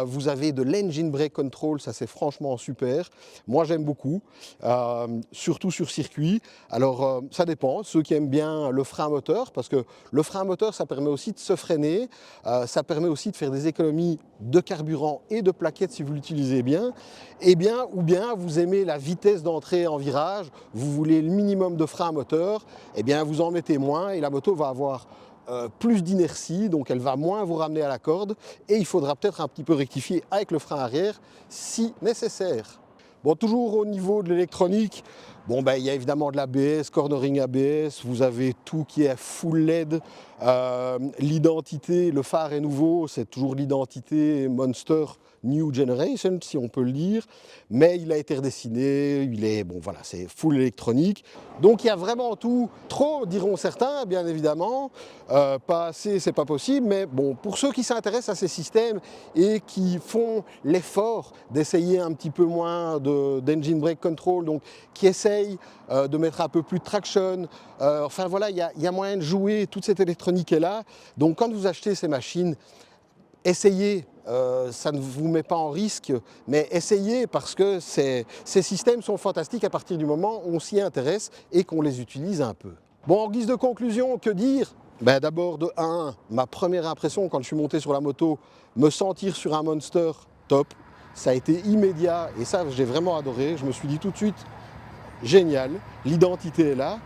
Vous avez de l'engine brake control, ça c'est franchement super. Moi j'aime beaucoup, surtout sur circuit. Alors ça dépend, ceux qui aiment bien le frein moteur, parce que le frein moteur ça permet aussi de se freiner, ça permet aussi de faire des économies de carburant et de plaquettes si vous l'utilisez bien. Ou bien vous aimez la vitesse d'entrée en virage, vous voulez le minimum de frein moteur, vous en mettez moins et la moto va avoir plus d'inertie, donc elle va moins vous ramener à la corde et il faudra peut-être un petit peu rectifier avec le frein arrière si nécessaire. Bon, toujours au niveau de l'électronique, bon, ben, il y a évidemment de l'ABS, cornering ABS, vous avez tout qui est full LED, l'identité, le phare est nouveau, c'est toujours l'identité Monster New Generation, si on peut le dire, mais il a été redessiné, il est, bon voilà, c'est full électronique. Donc il y a vraiment tout, trop diront certains, bien évidemment, pas assez, c'est pas possible, mais bon, pour ceux qui s'intéressent à ces systèmes et qui font l'effort d'essayer un petit peu moins d'engine brake control, donc qui essayent de mettre un peu plus de traction, enfin voilà, il y a moyen de jouer, toute cette électronique est là. Donc quand vous achetez ces machines, essayez, ça ne vous met pas en risque, mais essayez parce que ces systèmes sont fantastiques à partir du moment où on s'y intéresse et qu'on les utilise un peu. Bon, en guise de conclusion, que dire? Ben, d'abord, de 1, ma première impression quand je suis monté sur la moto, me sentir sur un Monster, top. Ça a été immédiat et ça, j'ai vraiment adoré. Je me suis dit tout de suite, génial, l'identité est là.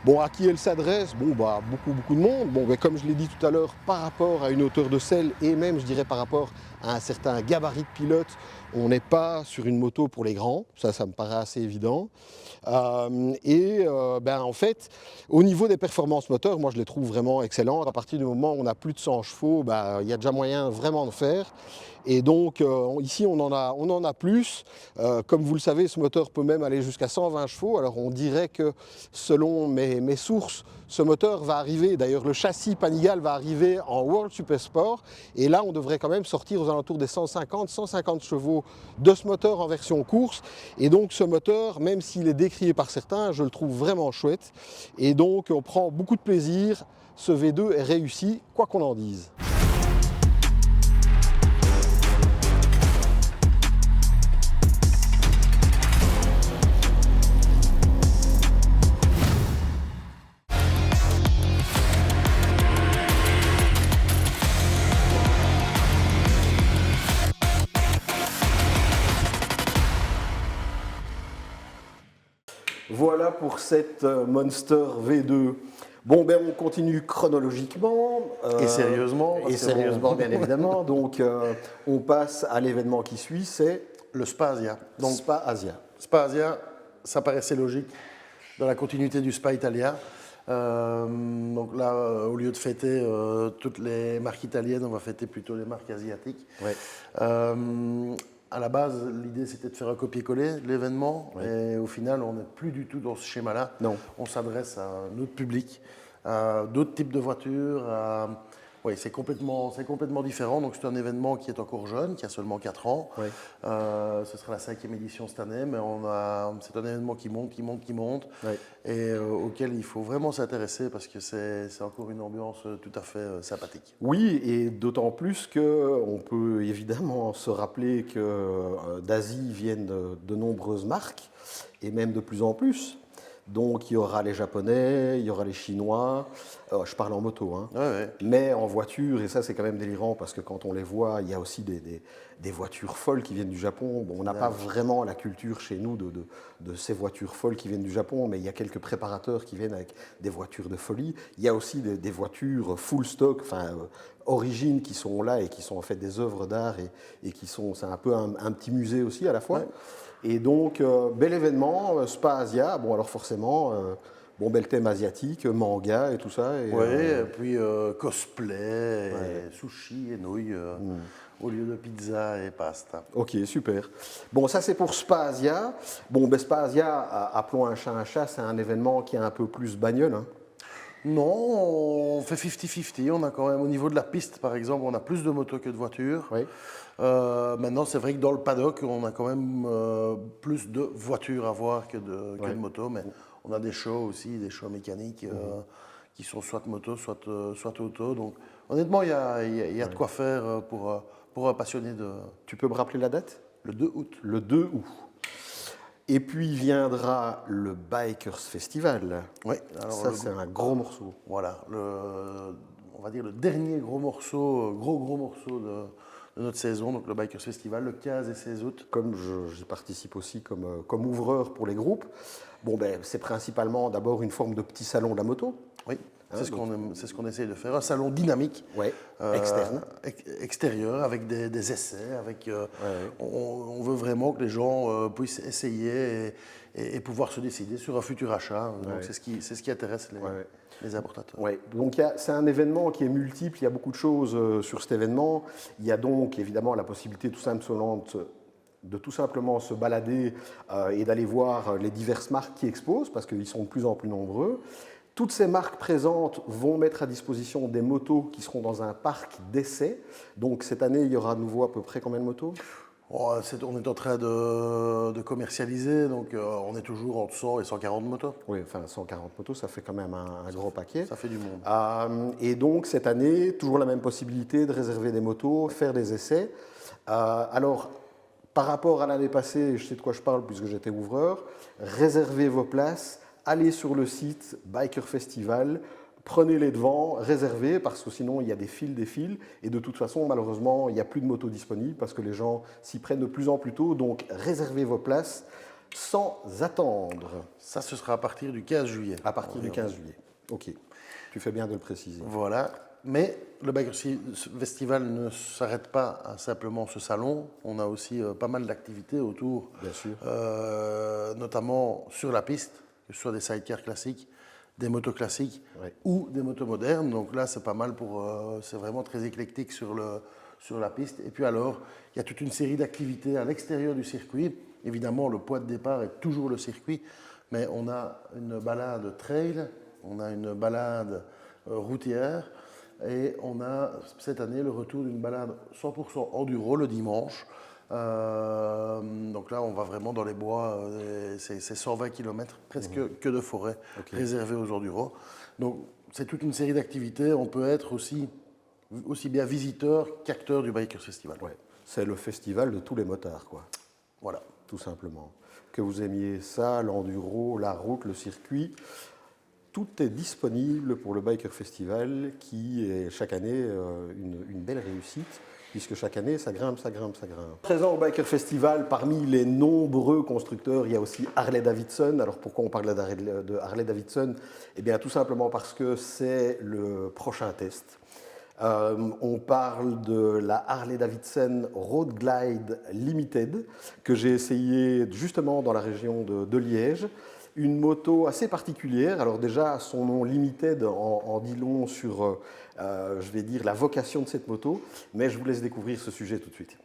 Bon, à qui elle s'adresse? Bon, bah, beaucoup de monde. Bon, bah, comme je l'ai dit tout à l'heure, par rapport à une hauteur de selle et même, je dirais, par rapport à un certain gabarit de pilote, on n'est pas sur une moto pour les grands. Ça me paraît assez évident. Ben, en fait, au niveau des performances moteurs, moi, je les trouve vraiment excellentes. À partir du moment où on a plus de 100 chevaux, ben, il y a déjà moyen vraiment de faire. Et donc, ici, on en a plus. Comme vous le savez, ce moteur peut même aller jusqu'à 120 chevaux. Alors, on dirait que, selon mes sources, ce moteur va arriver, d'ailleurs le châssis Panigale va arriver en World Super Sport, et là on devrait quand même sortir aux alentours des 150 chevaux de ce moteur en version course, et donc ce moteur, même s'il est décrié par certains, je le trouve vraiment chouette, et donc on prend beaucoup de plaisir, ce V2 est réussi, quoi qu'on en dise. Voilà pour cette Monster V2. Bon, ben on continue chronologiquement. Et sérieusement. Et sérieusement, bien évidemment. Donc, on passe à l'événement qui suit, c'est le Spa Asia. Donc, Spa Asia. Spa Asia, ça paraissait logique dans la continuité du Spa Italia. Donc là, au lieu de fêter toutes les marques italiennes, on va fêter plutôt les marques asiatiques. Ouais. À la base, l'idée c'était de faire un copier-coller de l'événement, et au final, on n'est plus du tout dans ce schéma-là. Non. On s'adresse à un autre public, à d'autres types de voitures. Oui, c'est complètement différent. Donc c'est un événement qui est encore jeune, qui a seulement 4 ans. Ouais. Ce sera la 5e édition cette année, mais c'est un événement qui monte, Ouais. et auquel il faut vraiment s'intéresser parce que c'est encore une ambiance tout à fait sympathique. Oui, et d'autant plus qu'on peut évidemment se rappeler que d'Asie viennent de nombreuses marques, et même de plus en plus. Donc il y aura les Japonais, il y aura les Chinois, je parle en moto, hein. Ouais. Mais en voiture, et ça c'est quand même délirant parce que quand on les voit, il y a aussi des voitures folles qui viennent du Japon. Bon, on n'a pas vraiment la culture chez nous de ces voitures folles qui viennent du Japon, mais il y a quelques préparateurs qui viennent avec des voitures de folie. Il y a aussi des voitures full stock, enfin origines, qui sont là et qui sont en fait des œuvres d'art et qui sont, c'est un peu un petit musée aussi à la fois. Ouais. Et donc, bel événement, Spa Asia. Bon, alors forcément, bel thème asiatique, manga et tout ça. Oui, et puis cosplay, et sushi et nouilles au lieu de pizza et pasta. Ok, super. Bon, ça c'est pour Spa Asia. Bon, Spa Asia, appelons un chat, c'est un événement qui est un peu plus bagnole, hein. Non, on fait 50-50. On a quand même, au niveau de la piste, par exemple, on a plus de motos que de voitures. Oui. Maintenant, c'est vrai que dans le paddock, on a quand même plus de voitures à voir que de motos. Mais on a des shows aussi, des shows mécaniques qui sont soit moto, soit auto. Donc, honnêtement, il y a de quoi faire pour un passionné de... Tu peux me rappeler la date? Le 2 août. Le 2 août. Et puis viendra le Bikers Festival. Oui. Alors ça, c'est un gros morceau. Voilà, on va dire le dernier gros morceau de notre saison, donc le Bikers Festival, le 15 et 16 août. Comme j'y participe aussi comme ouvreur pour les groupes, c'est principalement d'abord une forme de petit salon de la moto. Oui. C'est ce qu'on essaye de faire. Un salon dynamique, Ouais, externe. extérieur, avec des essais. On veut vraiment que les gens puissent essayer et pouvoir se décider sur un futur achat. Donc c'est ce qui intéresse les importateurs. Ouais. Donc c'est un événement qui est multiple, il y a beaucoup de choses sur cet événement. Il y a donc évidemment la possibilité de tout simplement se balader et d'aller voir les diverses marques qui exposent, parce qu'ils sont de plus en plus nombreux. Toutes ces marques présentes vont mettre à disposition des motos qui seront dans un parc d'essai. Donc cette année, il y aura à nouveau à peu près combien de motos ? On est en train de commercialiser, donc on est toujours entre 100 et 140 motos. Oui, enfin 140 motos, ça fait quand même un gros paquet. Ça fait du monde. Et donc cette année, toujours la même possibilité de réserver des motos, faire des essais. Alors, par rapport à l'année passée, je sais de quoi je parle puisque j'étais ouvreur, réservez vos places, allez sur le site Biker Festival, prenez les devants, réservez, parce que sinon il y a des files, et de toute façon, malheureusement, il n'y a plus de motos disponibles parce que les gens s'y prennent de plus en plus tôt, donc réservez vos places sans attendre. Ça, ce sera à partir du 15 juillet. À partir du 15 juillet. Ok, tu fais bien de le préciser. Voilà. Mais le Biker Festival ne s'arrête pas à simplement ce salon. On a aussi pas mal d'activités autour, Bien sûr. notamment sur la piste, que ce soit des sidecars classiques, des motos classiques Ouais. ou des motos modernes. Donc là, c'est pas mal c'est vraiment très éclectique sur la piste. Et puis alors, il y a toute une série d'activités à l'extérieur du circuit. Évidemment, le point de départ est toujours le circuit, mais on a une balade trail, on a une balade routière, et on a cette année le retour d'une balade 100% enduro le dimanche. Donc là, on va vraiment dans les bois, c'est 120 km, presque que de forêt réservée aux enduros. Donc c'est toute une série d'activités. On peut être aussi bien visiteur qu'acteur du Bikers Festival. Ouais. C'est le festival de tous les motards, quoi. Voilà. Tout simplement. Que vous aimiez ça, l'enduro, la route, le circuit, tout est disponible pour le Biker Festival qui est chaque année une belle réussite, puisque chaque année ça grimpe. Présent au Biker Festival, parmi les nombreux constructeurs, il y a aussi Harley-Davidson. Alors pourquoi on parle de Harley-Davidson ? Eh bien tout simplement parce que c'est le prochain test. On parle de la Harley-Davidson Road Glide Limited que j'ai essayé justement dans la région de Liège. Une moto assez particulière. Alors déjà, son nom Limited en dit long sur, je vais dire, la vocation de cette moto, mais je vous laisse découvrir ce sujet tout de suite.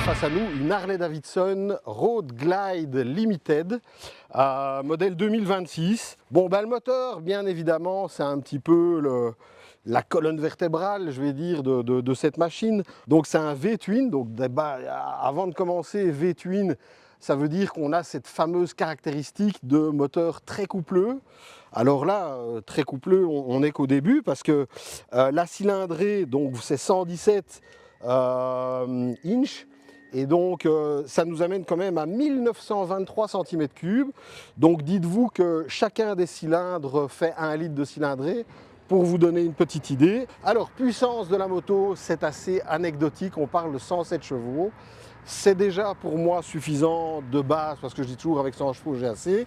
Face à nous, une Harley-Davidson Road Glide Limited, modèle 2026. Bon, le moteur, bien évidemment, c'est un petit peu la colonne vertébrale, je vais dire, de cette machine. Donc c'est un V-twin. Donc avant de commencer, V-twin, ça veut dire qu'on a cette fameuse caractéristique de moteur très coupleux. Alors là, très coupleux, on n'est qu'au début parce que la cylindrée, donc c'est 117 inches. Et donc, ça nous amène quand même à 1923 cm3. Donc, dites-vous que chacun des cylindres fait 1 litre de cylindrée, pour vous donner une petite idée. Alors, puissance de la moto, c'est assez anecdotique. On parle de 107 chevaux. C'est déjà pour moi suffisant de base, parce que je dis toujours avec 100 chevaux, j'ai assez.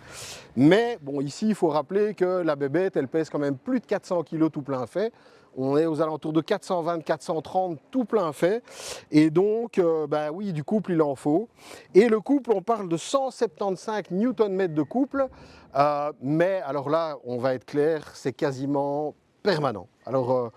Mais bon, ici, il faut rappeler que la bébête, elle pèse quand même plus de 400 kg tout plein fait. On est aux alentours de 420-430 tout plein fait. Et donc, oui, du couple, il en faut. Et le couple, on parle de 175 Nm de couple. Mais alors là, on va être clair, c'est quasiment permanent. Alors,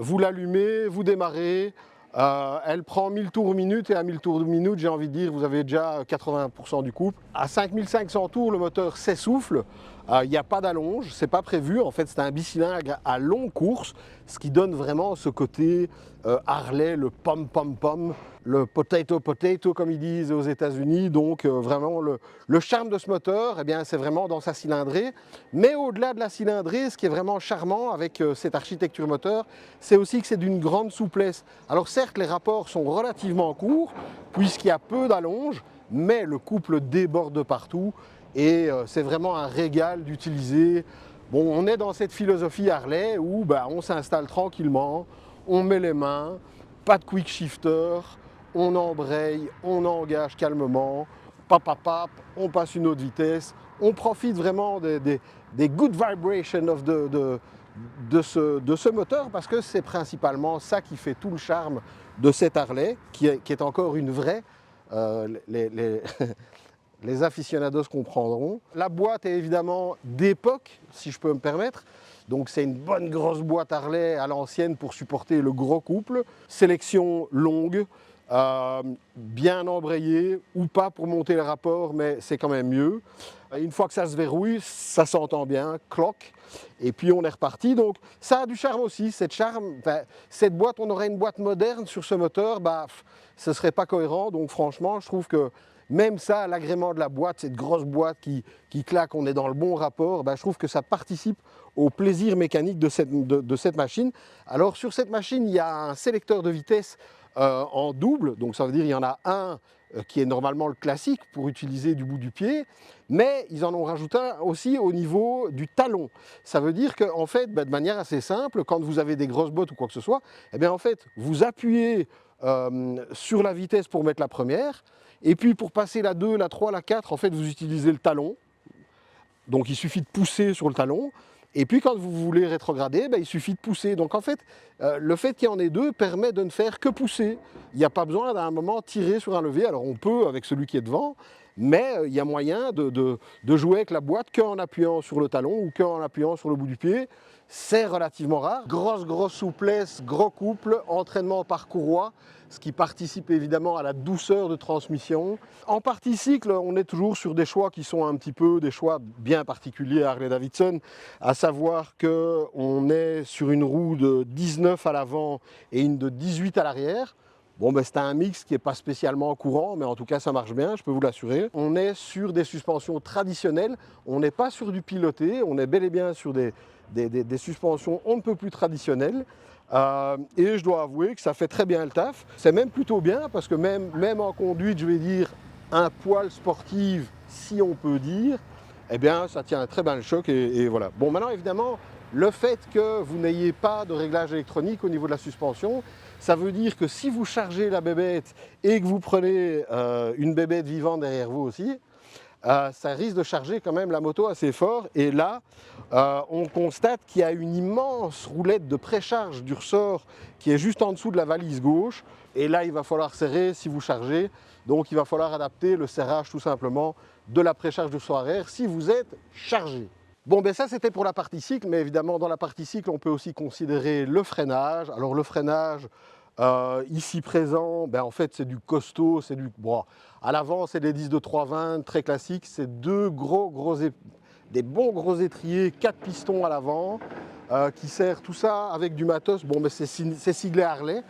vous l'allumez, vous démarrez. Elle prend 1000 tours minute et à 1000 tours minute, j'ai envie de dire, vous avez déjà 80% du couple. À 5500 tours, le moteur s'essouffle. Il n'y a pas d'allonge, c'est pas prévu. En fait, c'est un bicylindre à longue course, ce qui donne vraiment ce côté Harley, le pom-pom-pom, le potato-potato, comme ils disent aux États-Unis. Donc, vraiment, le charme de ce moteur, eh bien, c'est vraiment dans sa cylindrée. Mais au-delà de la cylindrée, ce qui est vraiment charmant avec cette architecture moteur, c'est aussi que c'est d'une grande souplesse. Alors, certes, les rapports sont relativement courts, puisqu'il y a peu d'allonge, mais le couple déborde partout. Et c'est vraiment un régal d'utiliser. Bon, on est dans cette philosophie Harley où on s'installe tranquillement, on met les mains, pas de quick shifter, on embraye, on engage calmement, pap, on passe une autre vitesse, on profite vraiment des good vibrations de ce moteur parce que c'est principalement ça qui fait tout le charme de cette Harley qui est encore une vraie. Les aficionados comprendront. La boîte est évidemment d'époque, si je peux me permettre. Donc c'est une bonne grosse boîte Harley à l'ancienne pour supporter le gros couple. Sélection longue, bien embrayée ou pas pour monter le rapport, mais c'est quand même mieux. Une fois que ça se verrouille, ça s'entend bien, cloc, et puis on est reparti. Donc ça a du charme aussi, cette boîte, on aurait une boîte moderne sur ce moteur, ce ne serait pas cohérent. Donc franchement, je trouve que même ça, l'agrément de la boîte, cette grosse boîte qui claque, on est dans le bon rapport, je trouve que ça participe au plaisir mécanique de cette machine. Alors sur cette machine, il y a un sélecteur de vitesse en double, donc ça veut dire qu'il y en a un qui est normalement le classique pour utiliser du bout du pied, mais ils en ont rajouté un aussi au niveau du talon. Ça veut dire qu'en fait, de manière assez simple, quand vous avez des grosses bottes ou quoi que ce soit, en fait, vous appuyez sur la vitesse pour mettre la première, et puis pour passer la 2, la 3, la 4, en fait, vous utilisez le talon. Donc il suffit de pousser sur le talon. Et puis quand vous voulez rétrograder, il suffit de pousser. Donc en fait, le fait qu'il y en ait deux permet de ne faire que pousser. Il n'y a pas besoin d'un moment tirer sur un levier. Alors on peut avec celui qui est devant, mais il y a moyen de jouer avec la boîte qu'en appuyant sur le talon ou qu'en appuyant sur le bout du pied. C'est relativement rare. Grosse souplesse, gros couple, entraînement par courroie, ce qui participe évidemment à la douceur de transmission. En partie cycle, on est toujours sur des choix qui sont un petit peu des choix bien particuliers à Harley-Davidson, à savoir qu'on est sur une roue de 19 à l'avant et une de 18 à l'arrière. Bon, c'est un mix qui n'est pas spécialement courant, mais en tout cas ça marche bien, je peux vous l'assurer. On est sur des suspensions traditionnelles, on n'est pas sur du piloté, on est bel et bien sur des suspensions on ne peut plus traditionnelles. Et je dois avouer que ça fait très bien le taf. C'est même plutôt bien parce que même en conduite, je vais dire un poil sportive, si on peut dire, ça tient très bien le choc et voilà. Bon, maintenant évidemment, le fait que vous n'ayez pas de réglage électronique au niveau de la suspension, ça veut dire que si vous chargez la bébête et que vous prenez une bébête vivante derrière vous aussi, ça risque de charger quand même la moto assez fort. Et là, on constate qu'il y a une immense roulette de précharge du ressort qui est juste en dessous de la valise gauche. Et là, il va falloir serrer si vous chargez. Donc, il va falloir adapter le serrage tout simplement de la précharge du ressort arrière si vous êtes chargé. Bon, ça c'était pour la partie cycle, mais évidemment dans la partie cycle on peut aussi considérer le freinage. Alors le freinage ici présent, en fait c'est du costaud, c'est du... Bon, à l'avant c'est des 10 de 320, très classique, c'est des bons gros étriers, 4 pistons à l'avant, qui serrent tout ça avec du matos. Bon, c'est siglé Harley,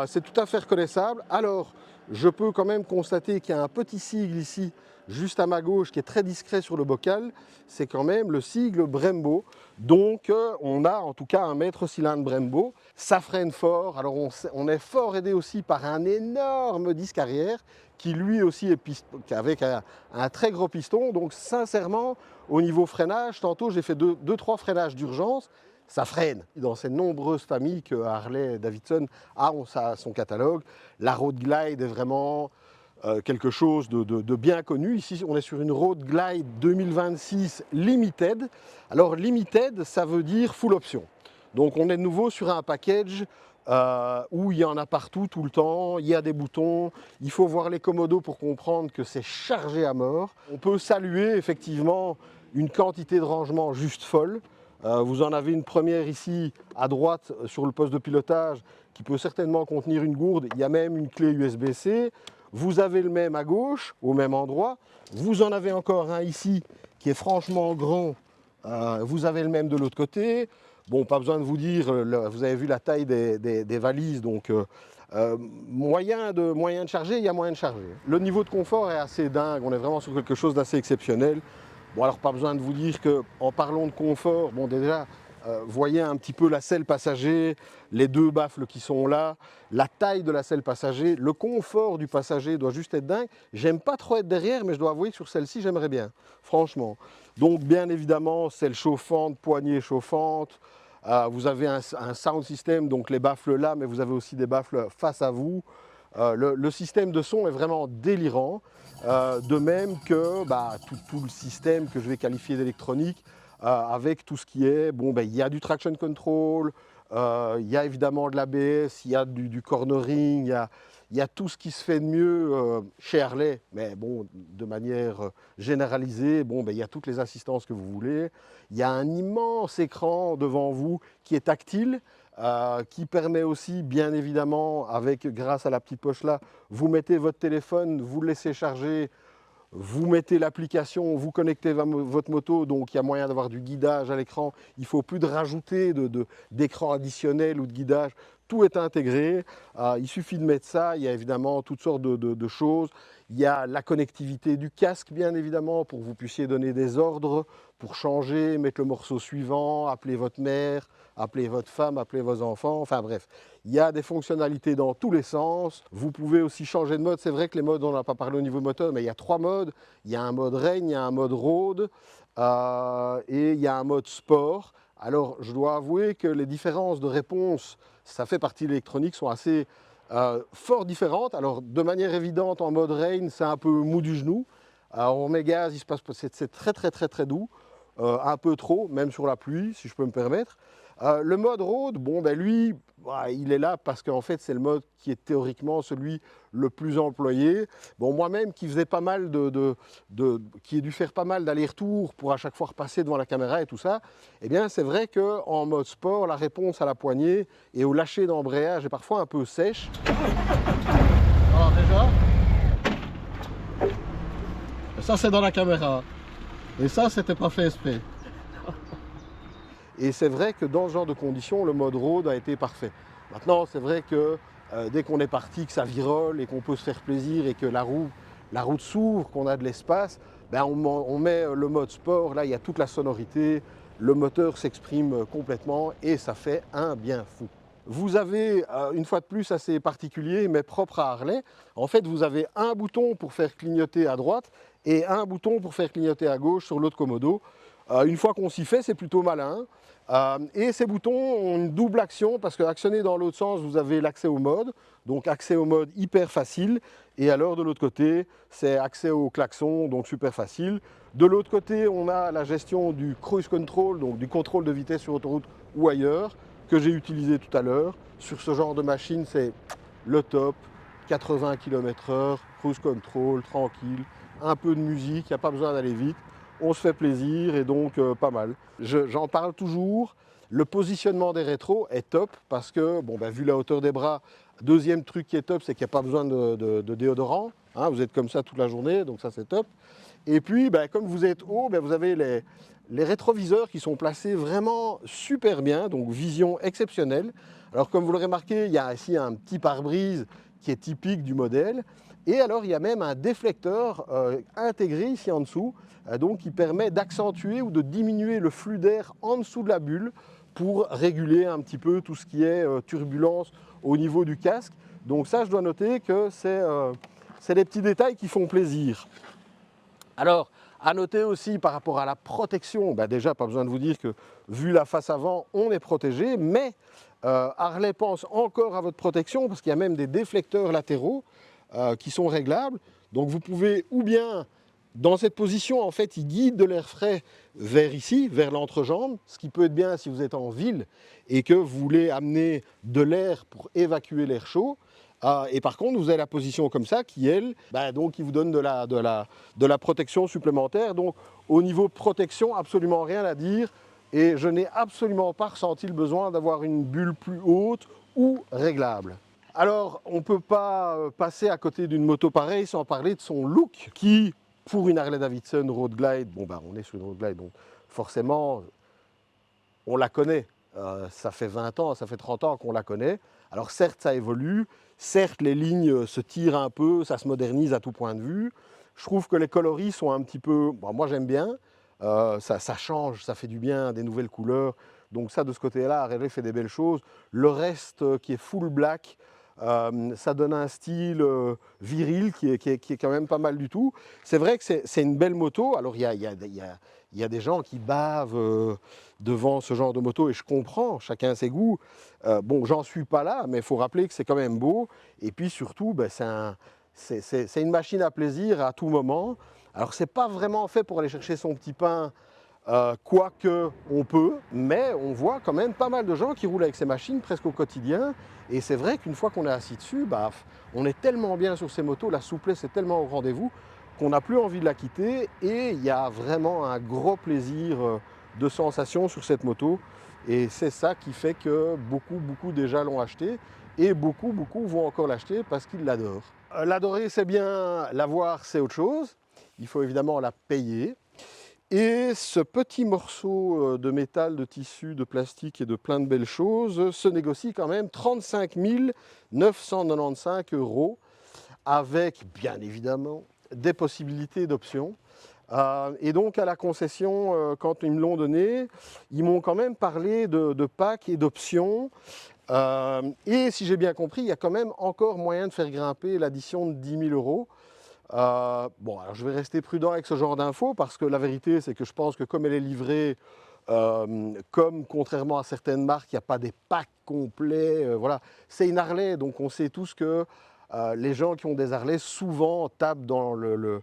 c'est tout à fait reconnaissable. Alors, je peux quand même constater qu'il y a un petit sigle ici, juste à ma gauche, qui est très discret sur le bocal, c'est quand même le sigle Brembo. Donc on a en tout cas un maître cylindre Brembo. Ça freine fort, alors on est fort aidé aussi par un énorme disque arrière, qui lui aussi est avec un très gros piston. Donc sincèrement, au niveau freinage, tantôt j'ai fait 2-3 freinages d'urgence, ça freine. Dans ces nombreuses familles que Harley-Davidson a son catalogue, la Road Glide est vraiment quelque chose de bien connu. Ici, on est sur une Road Glide 2026 Limited. Alors, Limited, ça veut dire full option. Donc, on est de nouveau sur un package où il y en a partout, tout le temps. Il y a des boutons. Il faut voir les commodos pour comprendre que c'est chargé à mort. On peut saluer, effectivement, une quantité de rangement juste folle. Vous en avez une première ici à droite sur le poste de pilotage qui peut certainement contenir une gourde. Il y a même une clé USB-C. Vous avez le même à gauche, au même endroit. Vous en avez encore un ici qui est franchement grand Vous avez le même de l'autre côté. Bon, pas besoin de vous dire, vous avez vu la taille des valises, donc moyen de charger, il y a moyen de charger. Le niveau de confort est assez dingue, on est vraiment sur quelque chose d'assez exceptionnel. Bon, alors pas besoin de vous dire qu'en parlant de confort, bon déjà, voyez un petit peu la selle passager, les deux baffles qui sont là, la taille de la selle passager, le confort du passager doit juste être dingue. J'aime pas trop être derrière, mais je dois avouer que sur celle-ci, j'aimerais bien, franchement. Donc bien évidemment, selle chauffante, poignée chauffante. Vous avez un sound system, donc les baffles là, mais vous avez aussi des baffles face à vous. Le système de son est vraiment délirant, de même que tout le système que je vais qualifier d'électronique, avec tout ce qui est, bon, il y a du traction control, il y a évidemment de l'ABS, il y a du cornering, il y a tout ce qui se fait de mieux chez Harley, mais bon, de manière généralisée, bon, il y a toutes les assistances que vous voulez. Il y a un immense écran devant vous qui est tactile, qui permet aussi, bien évidemment, grâce à la petite poche là, vous mettez votre téléphone, vous le laissez charger, vous mettez l'application, vous connectez votre moto, donc il y a moyen d'avoir du guidage à l'écran. Il ne faut plus de rajouter d'écran additionnel ou de guidage. Tout est intégré. Il suffit de mettre ça. Il y a évidemment toutes sortes de choses. Il y a la connectivité du casque, bien évidemment, pour que vous puissiez donner des ordres, pour changer, mettre le morceau suivant, appeler votre mère, appeler votre femme, appeler vos enfants. Enfin bref, il y a des fonctionnalités dans tous les sens. Vous pouvez aussi changer de mode. C'est vrai que les modes, on n'a pas parlé au niveau moteur, mais il y a 3 modes. Il y a un mode rain, il y a un mode road et il y a un mode sport. Alors, je dois avouer que les différences de réponse, ça fait partie de l'électronique, sont assez fort différentes. Alors, de manière évidente, en mode rain, c'est un peu mou du genou. On met gaz, il se passe, c'est très doux, un peu trop, même sur la pluie, si je peux me permettre. Le mode road, bon, lui, il est là parce qu'en fait, c'est le mode qui est théoriquement celui le plus employé. Bon, moi-même, qui faisais pas mal qui ai dû faire pas mal d'allers-retours pour à chaque fois repasser devant la caméra et tout ça, eh bien, c'est vrai qu'en mode sport, la réponse à la poignée et au lâcher d'embrayage est parfois un peu sèche. Alors déjà, ça c'est dans la caméra. Et ça, c'était pas fait exprès. Et c'est vrai que dans ce genre de conditions, le mode road a été parfait. Maintenant, c'est vrai que dès qu'on est parti, que ça virole et qu'on peut se faire plaisir et que la route s'ouvre, qu'on a de l'espace, on met le mode sport, là il y a toute la sonorité, le moteur s'exprime complètement et ça fait un bien fou. Vous avez, une fois de plus, assez particulier, mais propre à Harley. En fait, vous avez un bouton pour faire clignoter à droite et un bouton pour faire clignoter à gauche sur l'autre commodo. Une fois qu'on s'y fait, c'est plutôt malin. Et ces boutons ont une double action parce qu'actionné dans l'autre sens, vous avez l'accès au mode. Donc accès au mode hyper facile. Et alors de l'autre côté, c'est accès au klaxon, donc super facile. De l'autre côté, on a la gestion du cruise control, donc du contrôle de vitesse sur autoroute ou ailleurs, que j'ai utilisé tout à l'heure. Sur ce genre de machine, c'est le top. 80 km/h, cruise control, tranquille, un peu de musique, il n'y a pas besoin d'aller vite. On se fait plaisir et donc pas mal. J'en parle toujours. Le positionnement des rétros est top parce que, vu la hauteur des bras, deuxième truc qui est top, c'est qu'il n'y a pas besoin de déodorant. Hein, vous êtes comme ça toute la journée, donc ça c'est top. Et puis, comme vous êtes haut, vous avez les rétroviseurs qui sont placés vraiment super bien, donc vision exceptionnelle. Alors comme vous l'aurez remarqué, il y a ici un petit pare-brise qui est typique du modèle. Et alors il y a même un déflecteur intégré ici en dessous, donc qui permet d'accentuer ou de diminuer le flux d'air en dessous de la bulle pour réguler un petit peu tout ce qui est turbulence au niveau du casque. Donc ça, je dois noter que c'est des petits détails qui font plaisir. Alors, à noter aussi par rapport à la protection, déjà pas besoin de vous dire que vu la face avant, on est protégé, mais Harley pense encore à votre protection parce qu'il y a même des déflecteurs latéraux qui sont réglables. Donc vous pouvez ou bien, dans cette position, en fait, il guide de l'air frais vers ici, vers l'entrejambe, ce qui peut être bien si vous êtes en ville et que vous voulez amener de l'air pour évacuer l'air chaud. Et par contre, vous avez la position comme ça qui, elle, donc, qui vous donne de la protection supplémentaire. Donc, au niveau protection, absolument rien à dire. Et je n'ai absolument pas ressenti le besoin d'avoir une bulle plus haute ou réglable. Alors, on ne peut pas passer à côté d'une moto pareille sans parler de son look qui, pour une Harley Davidson Road Glide, on est sur une Road Glide, donc forcément, on la connaît. Ça fait 20 ans, ça fait 30 ans qu'on la connaît. Alors certes, ça évolue, certes, les lignes se tirent un peu, ça se modernise à tout point de vue. Je trouve que les coloris sont un petit peu... Bon, moi, j'aime bien. Ça change, ça fait du bien, des nouvelles couleurs. Donc ça, de ce côté-là, Harley fait des belles choses. Le reste, qui est full black, ça donne un style viril qui est quand même pas mal du tout. C'est vrai que c'est une belle moto. Alors, il y a des gens qui bavent devant ce genre de moto, et je comprends, chacun ses goûts. Bon, j'en suis pas là, mais il faut rappeler que c'est quand même beau. Et puis surtout, ben, c'est une machine à plaisir à tout moment. Alors, c'est pas vraiment fait pour aller chercher son petit pain, quoique on peut, mais on voit quand même pas mal de gens qui roulent avec ces machines presque au quotidien. Et c'est vrai qu'une fois qu'on est assis dessus, bah, on est tellement bien sur ces motos, la souplesse est tellement au rendez-vous qu'on n'a plus envie de la quitter. Et il y a vraiment un gros plaisir de sensation sur cette moto. Et c'est ça qui fait que beaucoup déjà l'ont acheté. Et beaucoup vont encore l'acheter parce qu'ils l'adorent. L'adorer, c'est bien, l'avoir, c'est autre chose. Il faut évidemment la payer. Et ce petit morceau de métal, de tissu, de plastique et de plein de belles choses se négocie quand même 35 995 € avec, bien évidemment, des possibilités d'options. Et donc à la concession, quand ils me l'ont donné, ils m'ont quand même parlé de packs et d'options. Et si j'ai bien compris, il y a quand même encore moyen de faire grimper l'addition de 10 000 €. Bon, alors je vais rester prudent avec ce genre d'infos parce que la vérité, c'est que je pense que comme elle est livrée, comme contrairement à certaines marques, il n'y a pas des packs complets. Voilà. C'est une Harley, donc on sait tous que les gens qui ont des Harley souvent tapent dans le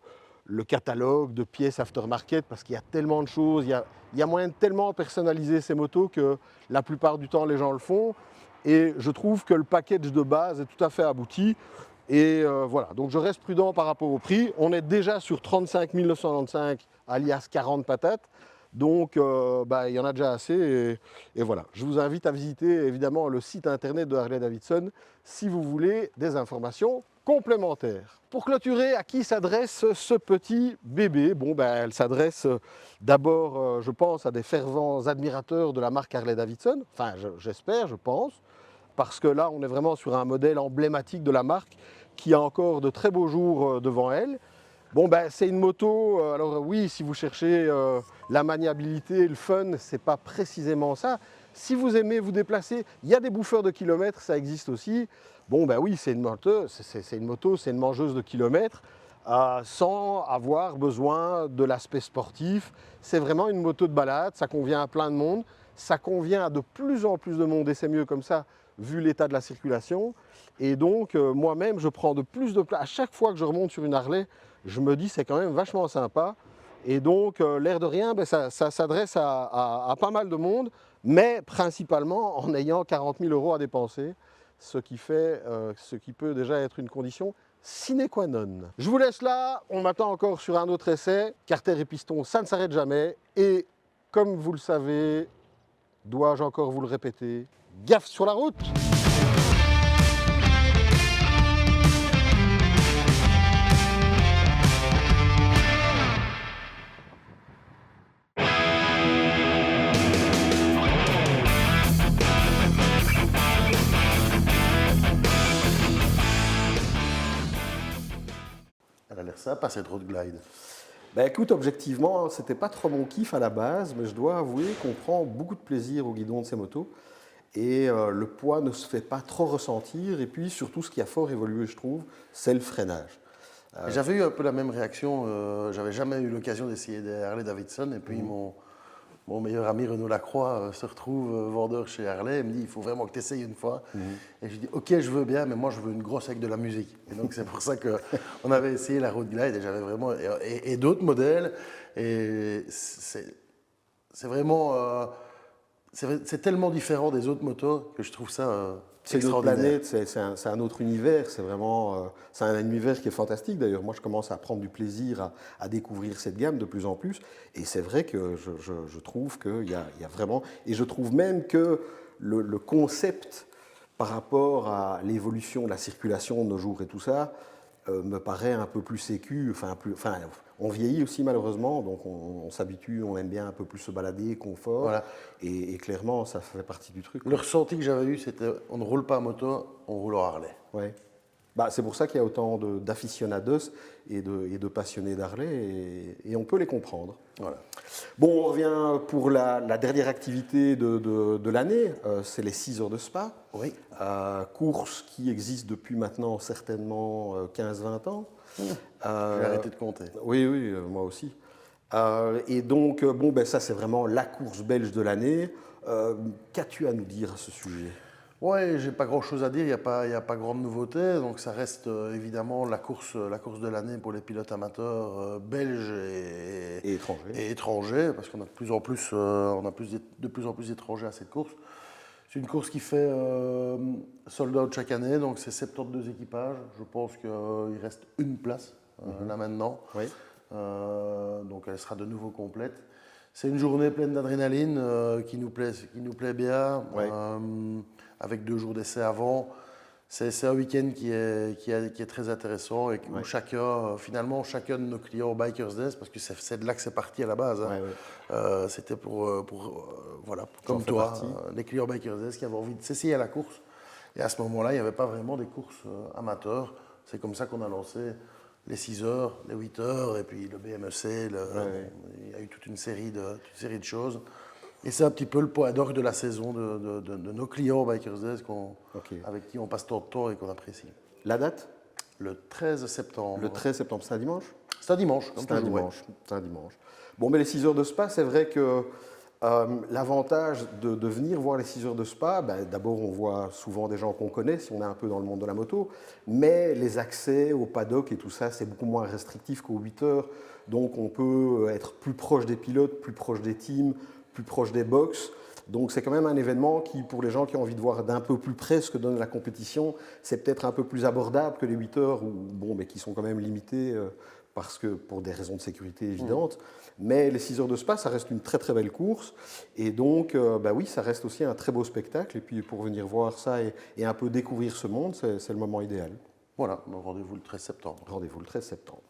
catalogue de pièces aftermarket parce qu'il y a tellement de choses, il y a moyen de tellement personnaliser ces motos que la plupart du temps les gens le font. Et je trouve que le package de base est tout à fait abouti. Et voilà, donc je reste prudent par rapport au prix. On est déjà sur 35 995, alias 40 patates. Donc il y en a déjà assez. Et voilà, je vous invite à visiter évidemment le site internet de Harley-Davidson si vous voulez des informations complémentaires. Pour clôturer, à qui s'adresse ce petit bébé? Bon, elle s'adresse d'abord, je pense, à des fervents admirateurs de la marque Harley-Davidson. Enfin, j'espère, je pense. Parce que là, on est vraiment sur un modèle emblématique de la marque qui a encore de très beaux jours devant elle. Bon, c'est une moto, alors oui, si vous cherchez la maniabilité, le fun, c'est pas précisément ça. Si vous aimez vous déplacer, il y a des bouffeurs de kilomètres, ça existe aussi. Bon, oui, c'est une moto, c'est une mangeuse de kilomètres, sans avoir besoin de l'aspect sportif. C'est vraiment une moto de balade, ça convient à plein de monde, ça convient à de plus en plus de monde, et c'est mieux comme ça, vu l'état de la circulation. Et donc, moi-même, je prends de plus de place. À chaque fois que je remonte sur une Harley, je me dis c'est quand même vachement sympa. Et donc, l'air de rien, ça s'adresse à pas mal de monde, mais principalement en ayant 40 000 € à dépenser, ce qui peut déjà être une condition sine qua non. Je vous laisse là, on m'attend encore sur un autre essai. Carter et piston, ça ne s'arrête jamais. Et comme vous le savez, dois-je encore vous le répéter, gaffe sur la route! Elle a l'air sympa cette road glide. Écoute, objectivement, c'était pas trop mon kiff à la base, mais je dois avouer qu'on prend beaucoup de plaisir au guidon de ces motos. Et le poids ne se fait pas trop ressentir. Et puis surtout, ce qui a fort évolué, je trouve, c'est le freinage. J'avais eu un peu la même réaction. J'avais jamais eu l'occasion d'essayer des Harley-Davidson. Et puis mon meilleur ami Renaud Lacroix se retrouve vendeur chez Harley. Il me dit, il faut vraiment que tu essayes une fois. Et je dis, ok, je veux bien, mais moi je veux une grosse avec de la musique. Et donc c'est pour ça qu'on avait essayé la Road Glide. Et j'avais vraiment et d'autres modèles. Et c'est vraiment... c'est tellement différent des autres motos que je trouve ça C'est une autre extraordinaire. planète, c'est un autre univers, c'est vraiment c'est un univers qui est fantastique d'ailleurs. Moi je commence à prendre du plaisir à découvrir cette gamme de plus en plus et c'est vrai que je trouve qu'il y a vraiment, et je trouve même que le concept par rapport à l'évolution de la circulation de nos jours et tout ça me paraît un peu plus sécu, On vieillit aussi malheureusement, donc on s'habitue, on aime bien un peu plus se balader, confort. Voilà. Et clairement, ça fait partie du truc. Le ressenti que j'avais eu, c'était on ne roule pas à moto, on roule en Harley. Ouais. Bah, c'est pour ça qu'il y a autant d'aficionados et de passionnés d'Harley, et on peut les comprendre. Voilà. Bon, on revient pour la dernière activité de l'année, c'est les 6 heures de Spa. Oui. Course qui existe depuis maintenant certainement 15-20 ans. J'ai arrêté de compter. Oui, moi aussi. Et donc, bon, ben, ça c'est vraiment la course belge de l'année. Qu'as-tu à nous dire à ce sujet? Ouais, j'ai pas grand-chose à dire, il n'y a pas grande nouveauté. Donc ça reste évidemment la course de l'année pour les pilotes amateurs belges et étrangers, parce qu'on a de plus en plus, de plus en plus d'étrangers à cette course. C'est une course qui fait sold out chaque année, donc c'est 72 équipages. Je pense qu'il reste une place là maintenant. Oui. Donc elle sera de nouveau complète. C'est une journée pleine d'adrénaline qui nous plaît bien, Ouais. avec 2 jours d'essai avant. C'est un week-end qui est très intéressant et où finalement chacun de nos clients au Bikers Days, parce que c'est de là que c'est parti à la base, hein. Ouais. C'était voilà, comme toi, les clients Bikers Days qui avaient envie de s'essayer à la course. Et à ce moment-là, il n'y avait pas vraiment des courses amateurs. C'est comme ça qu'on a lancé les 6 heures, les 8 heures, et puis le BMEC. Il y a eu toute une série de choses. Et c'est un petit peu le point d'orgue de la saison de nos clients au Bikers Days avec qui on passe tant de temps et qu'on apprécie. La date? Le 13 septembre. Le 13 septembre, c'est un dimanche? C'est un dimanche, comme C'est un toujours, ouais. dimanche. C'est un dimanche. Bon, mais les 6 heures de Spa, c'est vrai que l'avantage de venir voir les 6 heures de Spa, ben, d'abord on voit souvent des gens qu'on connaît si on est un peu dans le monde de la moto, mais les accès au paddock et tout ça, c'est beaucoup moins restrictif qu'aux 8 heures. Donc on peut être plus proche des pilotes, plus proche des teams, plus proche des box. Donc c'est quand même un événement qui, pour les gens qui ont envie de voir d'un peu plus près ce que donne la compétition, c'est peut-être un peu plus abordable que les 8 heures, mais qui sont quand même limitées parce que pour des raisons de sécurité évidentes. Mais les 6 heures de Spa, ça reste une très très belle course. Et donc, oui, ça reste aussi un très beau spectacle. Et puis pour venir voir ça et un peu découvrir ce monde, c'est le moment idéal. Voilà, donc rendez-vous le 13 septembre. Rendez-vous le 13 septembre.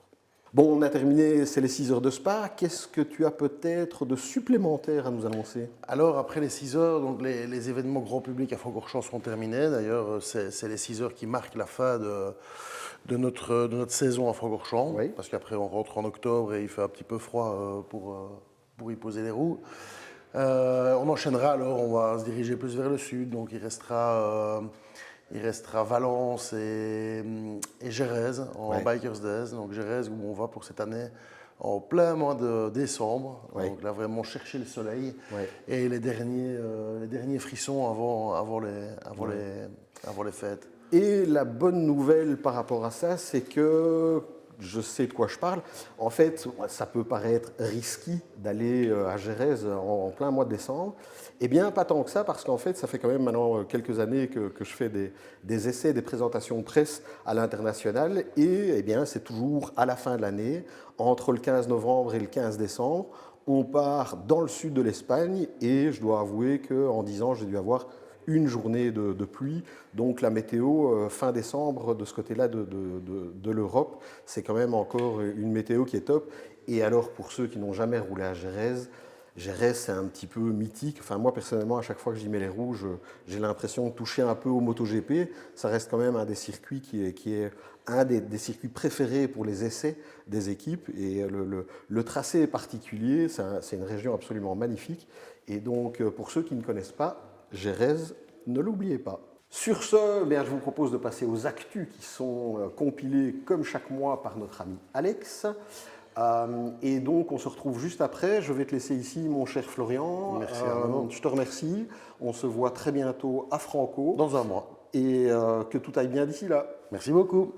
Bon, on a terminé, c'est les 6 heures de Spa. Qu'est-ce que tu as peut-être de supplémentaire à nous annoncer? Alors, après les 6 heures, donc les événements grand public à Francorchamps seront terminés. D'ailleurs, c'est les 6 heures qui marquent la fin de notre saison à Francorchamps. Oui. Parce qu'après, on rentre en octobre et il fait un petit peu froid pour y poser les roues. On enchaînera alors, on va se diriger plus vers le sud. Donc, il restera Valence et Gérèse en Bikers Days. Donc Gérèse où on va pour cette année en plein mois de décembre. Ouais. Donc là vraiment chercher le soleil Ouais. et les derniers frissons avant les fêtes. Et la bonne nouvelle par rapport à ça, c'est que je sais de quoi je parle. En fait, ça peut paraître risqué d'aller à Gérèse en plein mois de décembre. Eh bien, pas tant que ça, parce qu'en fait, ça fait quand même maintenant quelques années que je fais des essais, des présentations de presse à l'international. Et eh bien, c'est toujours à la fin de l'année, entre le 15 novembre et le 15 décembre. On part dans le sud de l'Espagne et je dois avouer qu'en 10 ans, j'ai dû avoir une journée de pluie. Donc la météo fin décembre de ce côté-là de l'Europe, c'est quand même encore une météo qui est top. Et alors pour ceux qui n'ont jamais roulé à Gérèse, c'est un petit peu mythique. Enfin, moi personnellement, à chaque fois que j'y mets les roues, j'ai l'impression de toucher un peu au MotoGP. Ça reste quand même un des circuits qui est un des circuits préférés pour les essais des équipes. Et le tracé est particulier, c'est une région absolument magnifique. Et donc pour ceux qui ne connaissent pas, Gérèse, ne l'oubliez pas. Sur ce, bien, je vous propose de passer aux actus qui sont compilées comme chaque mois par notre ami Alex. Et donc, on se retrouve juste après. Je vais te laisser ici, mon cher Florian. Merci Arnaud. Je te remercie. On se voit très bientôt à Franco. Dans un mois. Et que tout aille bien d'ici là. Merci beaucoup.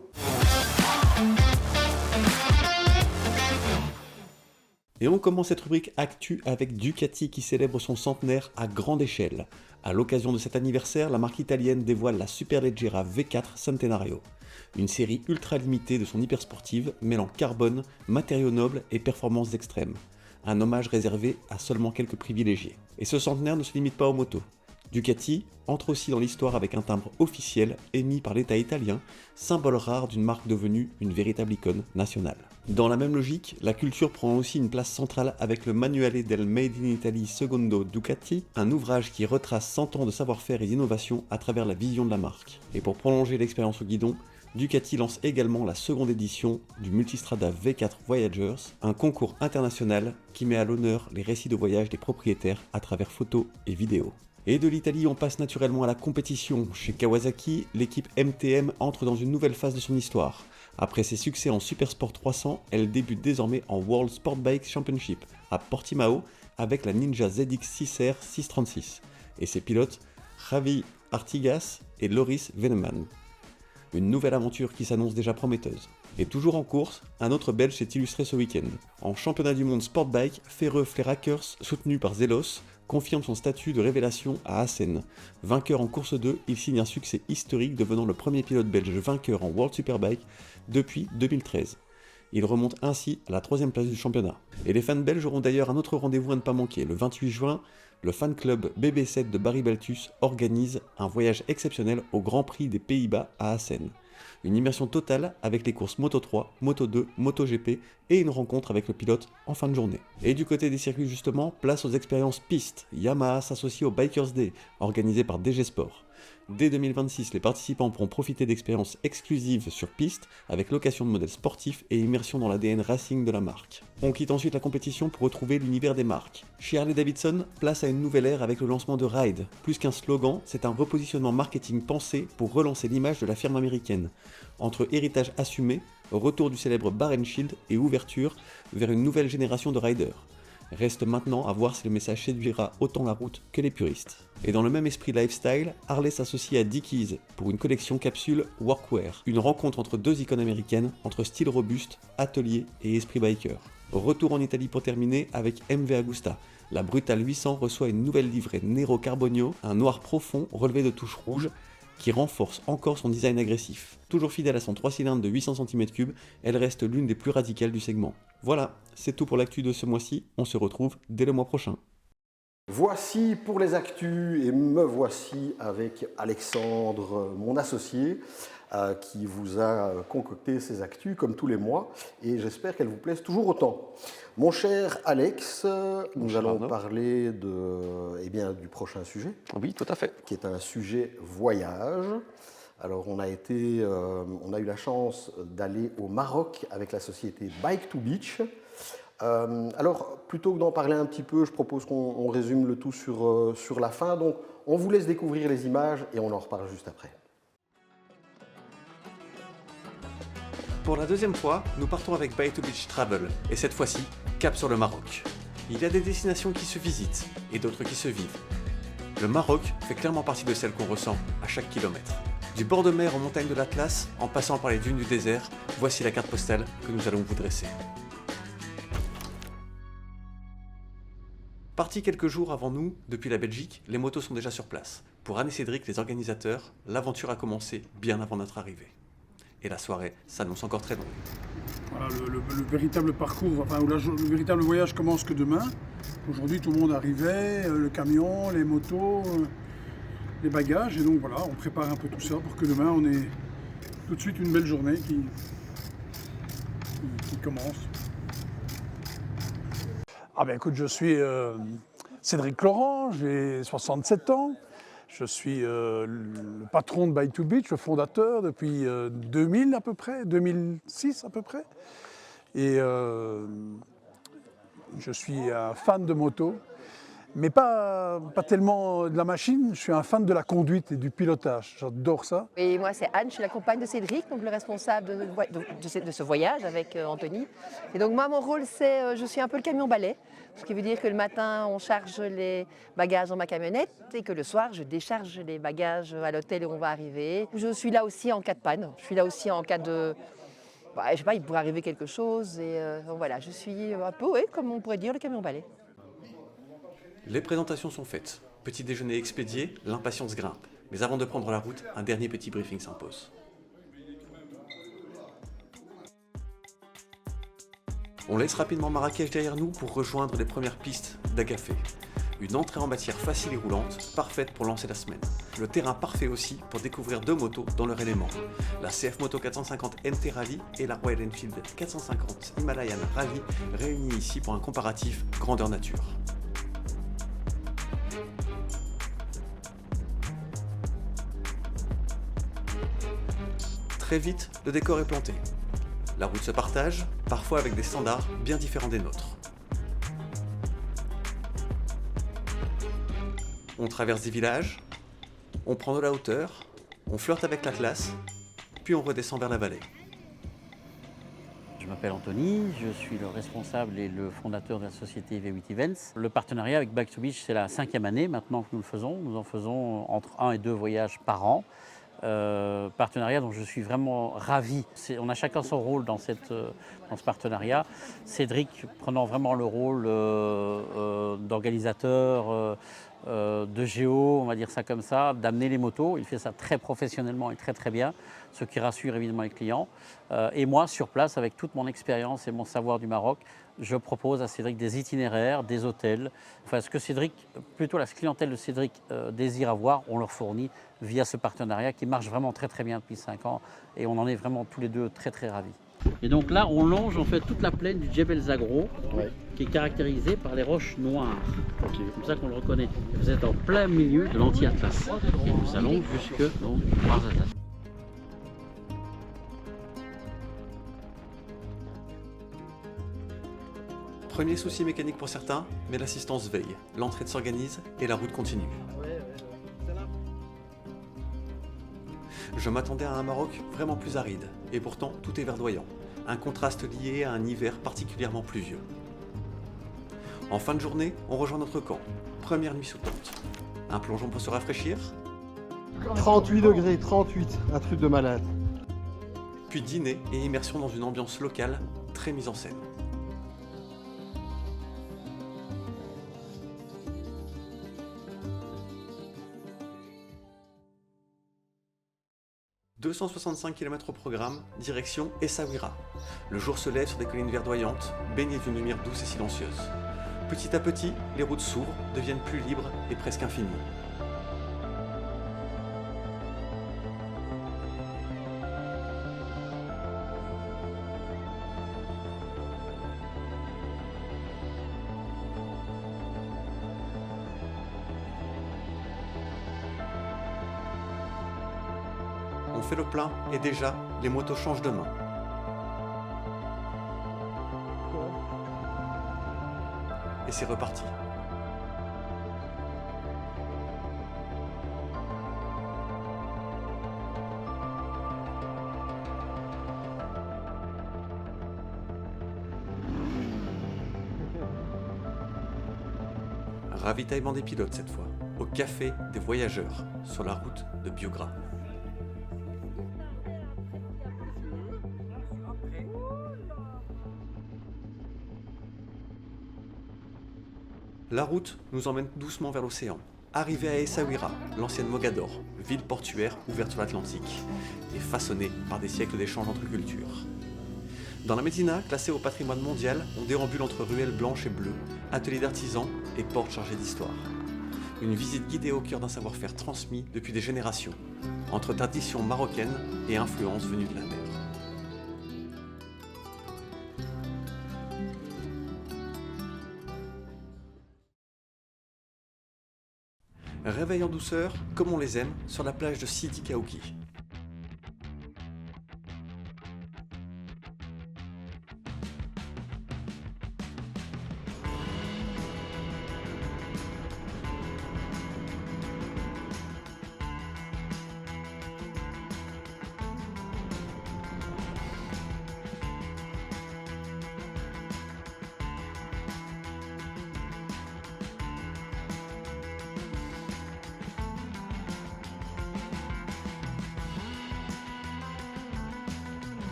Et on commence cette rubrique Actu avec Ducati qui célèbre son centenaire à grande échelle. À l'occasion de cet anniversaire, la marque italienne dévoile la Superleggera V4 Centenario, une série ultra limitée de son hypersportive mêlant carbone, matériaux nobles et performances extrêmes. Un hommage réservé à seulement quelques privilégiés. Et ce centenaire ne se limite pas aux motos. Ducati entre aussi dans l'histoire avec un timbre officiel émis par l'État italien, symbole rare d'une marque devenue une véritable icône nationale. Dans la même logique, la culture prend aussi une place centrale avec le Manuale del Made in Italy Secondo Ducati, un ouvrage qui retrace 100 ans de savoir-faire et d'innovation à travers la vision de la marque. Et pour prolonger l'expérience au guidon, Ducati lance également la seconde édition du Multistrada V4 Voyagers, un concours international qui met à l'honneur les récits de voyage des propriétaires à travers photos et vidéos. Et de l'Italie, on passe naturellement à la compétition. Chez Kawasaki, l'équipe MTM entre dans une nouvelle phase de son histoire. Après ses succès en Supersport 300, elle débute désormais en World Sportbike Championship à Portimao avec la Ninja ZX6R 636 et ses pilotes Javi Artigas et Loris Veneman. Une nouvelle aventure qui s'annonce déjà prometteuse. Et toujours en course, un autre Belge s'est illustré ce week-end. En championnat du monde Sportbike, Ferreux Flerakers, soutenu par Zelos, confirme son statut de révélation à Assen. Vainqueur en course 2, il signe un succès historique devenant le premier pilote belge vainqueur en World Superbike depuis 2013. Il remonte ainsi à la 3e place du championnat. Et les fans belges auront d'ailleurs un autre rendez-vous à ne pas manquer. Le 28 juin, le fan club BB7 de Barry Baltus organise un voyage exceptionnel au Grand Prix des Pays-Bas à Assen. Une immersion totale avec les courses Moto 3, Moto 2, Moto GP et une rencontre avec le pilote en fin de journée. Et du côté des circuits justement, place aux expériences pistes. Yamaha s'associe au Bikers Day, organisé par DG Sport. Dès 2026, les participants pourront profiter d'expériences exclusives sur piste avec location de modèles sportifs et immersion dans l'ADN racing de la marque. On quitte ensuite la compétition pour retrouver l'univers des marques. Chez Harley-Davidson, place à une nouvelle ère avec le lancement de Ride. Plus qu'un slogan, c'est un repositionnement marketing pensé pour relancer l'image de la firme américaine. Entre héritage assumé, retour du célèbre Bar & Shield et ouverture vers une nouvelle génération de riders. Reste maintenant à voir si le message séduira autant la route que les puristes. Et dans le même esprit lifestyle, Harley s'associe à Dickies pour une collection capsule Workwear, une rencontre entre deux icônes américaines, entre style robuste, atelier et esprit biker. Retour en Italie pour terminer avec MV Agusta. La Brutal 800 reçoit une nouvelle livrée Nero Carbonio, un noir profond relevé de touches rouges, qui renforce encore son design agressif. Toujours fidèle à son 3 cylindres de 800 cm3, elle reste l'une des plus radicales du segment. Voilà, c'est tout pour l'actu de ce mois-ci, on se retrouve dès le mois prochain. Voici pour les actus, et me voici avec Alexandre, mon associé, qui vous a concocté ces actus comme tous les mois, et j'espère qu'elles vous plaisent toujours autant. Mon cher Alex, nous allons parler du prochain sujet. Oui, tout à fait. Qui est un sujet voyage. Alors on a eu la chance d'aller au Maroc avec la société Bike to Beach. Alors plutôt que d'en parler un petit peu, je propose qu'on résume le tout sur la fin. Donc on vous laisse découvrir les images et on en reparle juste après. Pour la deuxième fois, nous partons avec Bike to Beach Travel, et cette fois-ci, cap sur le Maroc. Il y a des destinations qui se visitent, et d'autres qui se vivent. Le Maroc fait clairement partie de celles qu'on ressent à chaque kilomètre. Du bord de mer aux montagnes de l'Atlas, en passant par les dunes du désert, voici la carte postale que nous allons vous dresser. Partis quelques jours avant nous, depuis la Belgique, les motos sont déjà sur place. Pour Anne et Cédric, les organisateurs, l'aventure a commencé bien avant notre arrivée. Et la soirée s'annonce encore très longue. Voilà, le véritable parcours, le véritable voyage commence que demain. Aujourd'hui, tout le monde arrivait, le camion, les motos, les bagages. Et donc voilà, on prépare un peu tout ça pour que demain, on ait tout de suite une belle journée qui commence. Ah ben écoute, je suis Cédric Laurent, j'ai 67 ans. Je suis le patron de Bike to Beach, le fondateur depuis 2000 à peu près, 2006 à peu près. Et je suis un fan de moto, mais pas tellement de la machine, je suis un fan de la conduite et du pilotage, j'adore ça. Et moi c'est Anne, je suis la compagne de Cédric, donc le responsable de ce voyage avec Anthony. Et donc moi mon rôle c'est, je suis un peu le camion balai. Ce qui veut dire que le matin, on charge les bagages dans ma camionnette et que le soir, je décharge les bagages à l'hôtel où on va arriver. Je suis là aussi en cas de panne. Je suis là aussi en cas de... je sais pas, il pourrait arriver quelque chose. Et donc voilà, je suis un peu, comme on pourrait dire, le camion balai. Les présentations sont faites. Petit déjeuner expédié, l'impatience grimpe. Mais avant de prendre la route, un dernier petit briefing s'impose. On laisse rapidement Marrakech derrière nous pour rejoindre les premières pistes d'Agafé. Une entrée en matière facile et roulante, parfaite pour lancer la semaine. Le terrain parfait aussi pour découvrir 2 motos dans leur élément. La CF Moto 450 NT Rally et la Royal Enfield 450 Himalayan Rally réunies ici pour un comparatif grandeur nature. Très vite, le décor est planté. La route se partage, parfois avec des standards bien différents des nôtres. On traverse des villages, on prend de la hauteur, on flirte avec la classe, puis on redescend vers la vallée. Je m'appelle Anthony, je suis le responsable et le fondateur de la société V8 Events. Le partenariat avec Bike to Beach, c'est la 5e année maintenant que nous le faisons. Nous en faisons entre 1 et 2 voyages par an. Partenariat dont je suis vraiment ravi. On a chacun son rôle dans ce partenariat. Cédric prenant vraiment le rôle d'organisateur, de géo, on va dire ça comme ça, d'amener les motos. Il fait ça très professionnellement et très très bien, ce qui rassure évidemment les clients. Et moi, sur place, avec toute mon expérience et mon savoir du Maroc, je propose à Cédric des itinéraires, des hôtels. Enfin, ce que Cédric, plutôt la clientèle de Cédric désire avoir, on leur fournit via ce partenariat qui marche vraiment très très bien depuis 5 ans. Et on en est vraiment tous les deux très très ravis. Et donc là, on longe en fait toute la plaine du Djebel Zagro, qui est caractérisée par les roches noires. C'est comme ça qu'on le reconnaît. Vous êtes en plein milieu de l'anti-Atlas. Et nous allons jusque donc Ouarzazate. Premier souci mécanique pour certains, mais l'assistance veille. L'entrée s'organise et la route continue. Je m'attendais à un Maroc vraiment plus aride, et pourtant tout est verdoyant. Un contraste lié à un hiver particulièrement pluvieux. En fin de journée, on rejoint notre camp. Première nuit sous tente. Un plongeon pour se rafraîchir. 38 degrés, 38, un truc de malade. Puis dîner et immersion dans une ambiance locale très mise en scène. « 265 km au programme, direction Essaouira. Le jour se lève sur des collines verdoyantes, baignées d'une lumière douce et silencieuse. Petit à petit, les routes s'ouvrent, deviennent plus libres et presque infinies. On fait le plein et déjà, les motos changent de main. Et c'est reparti. Ravitaillement des pilotes cette fois, au café des voyageurs, sur la route de Biougra. La route nous emmène doucement vers l'océan. Arrivé à Essaouira, l'ancienne Mogador, ville portuaire ouverte sur l'Atlantique, et façonnée par des siècles d'échanges entre cultures. Dans la Médina, classée au patrimoine mondial, on déambule entre ruelles blanches et bleues, ateliers d'artisans et portes chargées d'histoire. Une visite guidée au cœur d'un savoir-faire transmis depuis des générations, entre traditions marocaines et influences venues de la mer. Réveil en douceur, comme on les aime, sur la plage de Sidi Kaouki.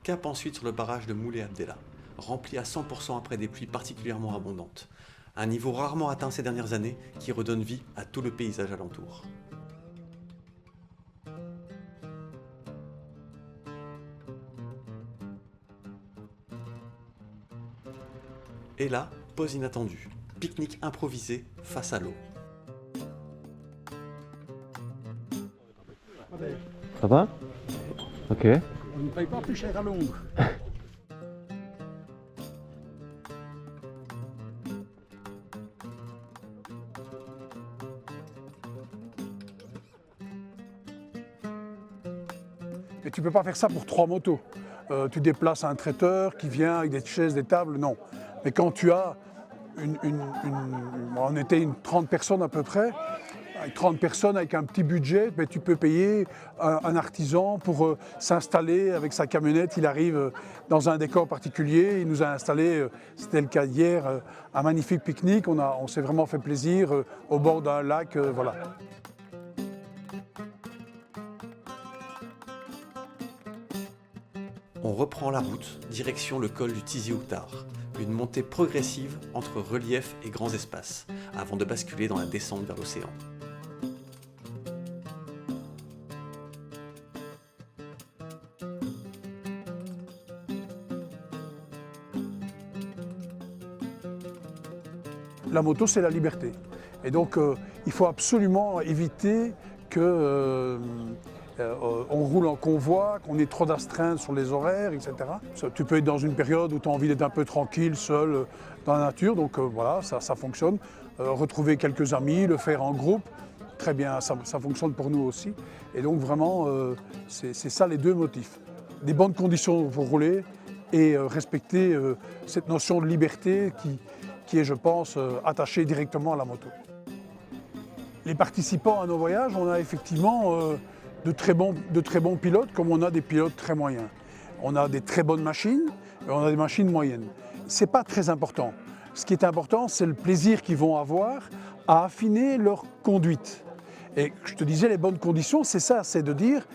Cap ensuite sur le barrage de Moulay Abdellah, rempli à 100% après des pluies particulièrement abondantes. Un niveau rarement atteint ces dernières années qui redonne vie à tout le paysage alentour. Et là, pause inattendue. Pique-nique improvisé face à l'eau. Ça va? Ok. On ne paye pas plus cher à Londres. Mais tu ne peux pas faire ça pour 3 motos. Tu déplaces un traiteur qui vient avec des chaises, des tables, non. Mais quand tu as on était une 30 personnes à peu près, avec 30 personnes avec un petit budget, mais tu peux payer un artisan pour s'installer avec sa camionnette. Il arrive dans un décor particulier, il nous a installé, c'était le cas hier, un magnifique pique-nique. On s'est vraiment fait plaisir au bord d'un lac, voilà. On reprend la route, direction le col du Tizi Ouztar, une montée progressive entre relief et grands espaces, avant de basculer dans la descente vers l'océan. La moto, c'est la liberté. Et donc, il faut absolument éviter que on roule en convoi, qu'on ait trop d'astreintes sur les horaires, etc. Tu peux être dans une période où tu as envie d'être un peu tranquille, seul, dans la nature, donc voilà, ça fonctionne. Retrouver quelques amis, le faire en groupe, très bien, ça fonctionne pour nous aussi. Et donc vraiment, c'est ça les deux motifs. Des bonnes conditions pour rouler et respecter cette notion de liberté qui est, je pense, attachée directement à la moto. Les participants à nos voyages, on a effectivement de très bons pilotes, comme on a des pilotes très moyens. On a des très bonnes machines et on a des machines moyennes. Ce n'est pas très important. Ce qui est important, c'est le plaisir qu'ils vont avoir à affiner leur conduite. Et je te disais, les bonnes conditions, c'est ça, c'est de dire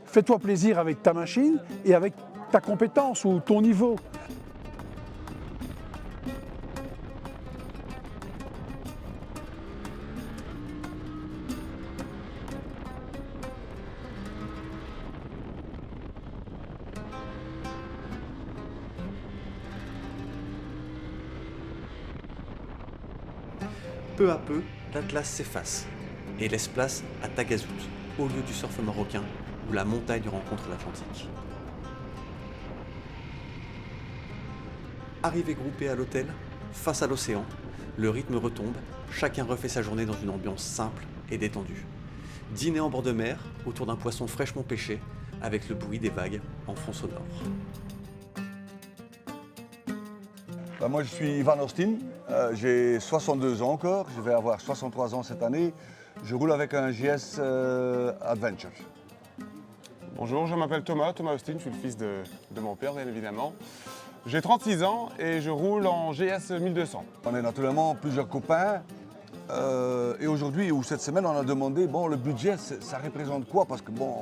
fais-toi plaisir avec ta machine et avec ta compétence ou ton niveau. Peu à peu, l'Atlas s'efface et laisse place à Tagazout, au lieu du surf marocain où la montagne rencontre l'Atlantique. Arrivé groupé à l'hôtel, face à l'océan, le rythme retombe, chacun refait sa journée dans une ambiance simple et détendue. Dîner en bord de mer, autour d'un poisson fraîchement pêché, avec le bruit des vagues en fond sonore. Moi, je suis Ivan Ostin, j'ai 62 ans encore, je vais avoir 63 ans cette année. Je roule avec un GS Adventure. Bonjour, je m'appelle Thomas Ostin, je suis le fils de mon père, bien évidemment. J'ai 36 ans et je roule en GS 1200. On est naturellement plusieurs copains et aujourd'hui ou cette semaine, on a demandé, bon, le budget, ça représente quoi? Parce que bon,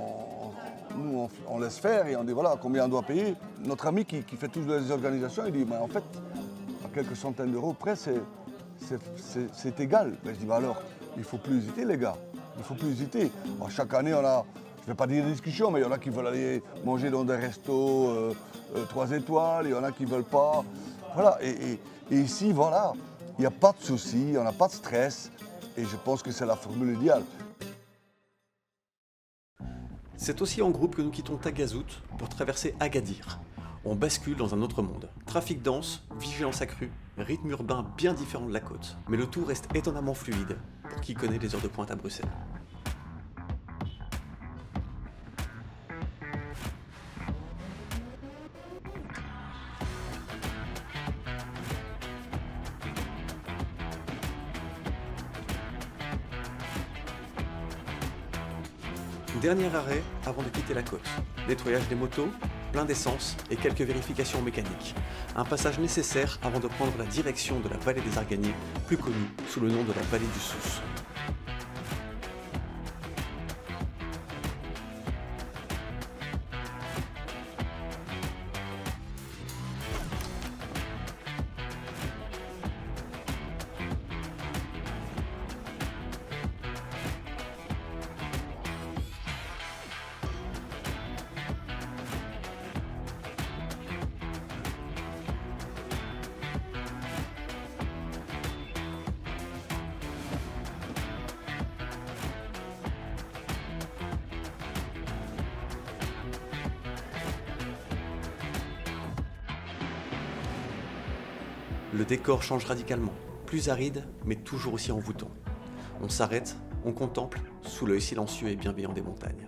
nous, on laisse faire et on dit, voilà, combien on doit payer. Notre ami qui fait toutes les organisations, il dit, mais en fait, à quelques centaines d'euros près, c'est égal. Mais je dis, bah alors, il ne faut plus hésiter, les gars. Il ne faut plus hésiter. Alors, chaque année, on a, je ne vais pas dire des discussions, mais il y en a qui veulent aller manger dans des restos 3 étoiles, il y en a qui ne veulent pas. Voilà, et ici, voilà, il n'y a pas de soucis, on n'a pas de stress. Et je pense que c'est la formule idéale. C'est aussi en groupe que nous quittons Tagazout pour traverser Agadir. On bascule dans un autre monde. Trafic dense, vigilance accrue, rythme urbain bien différent de la côte. Mais le tout reste étonnamment fluide pour qui connaît les heures de pointe à Bruxelles. Dernier arrêt avant de quitter la côte. Nettoyage des motos, plein d'essence et quelques vérifications mécaniques. Un passage nécessaire avant de prendre la direction de la vallée des Arganiers, plus connue sous le nom de la vallée du Sousse. Le décor change radicalement, plus aride, mais toujours aussi envoûtant. On s'arrête, on contemple, sous l'œil silencieux et bienveillant des montagnes.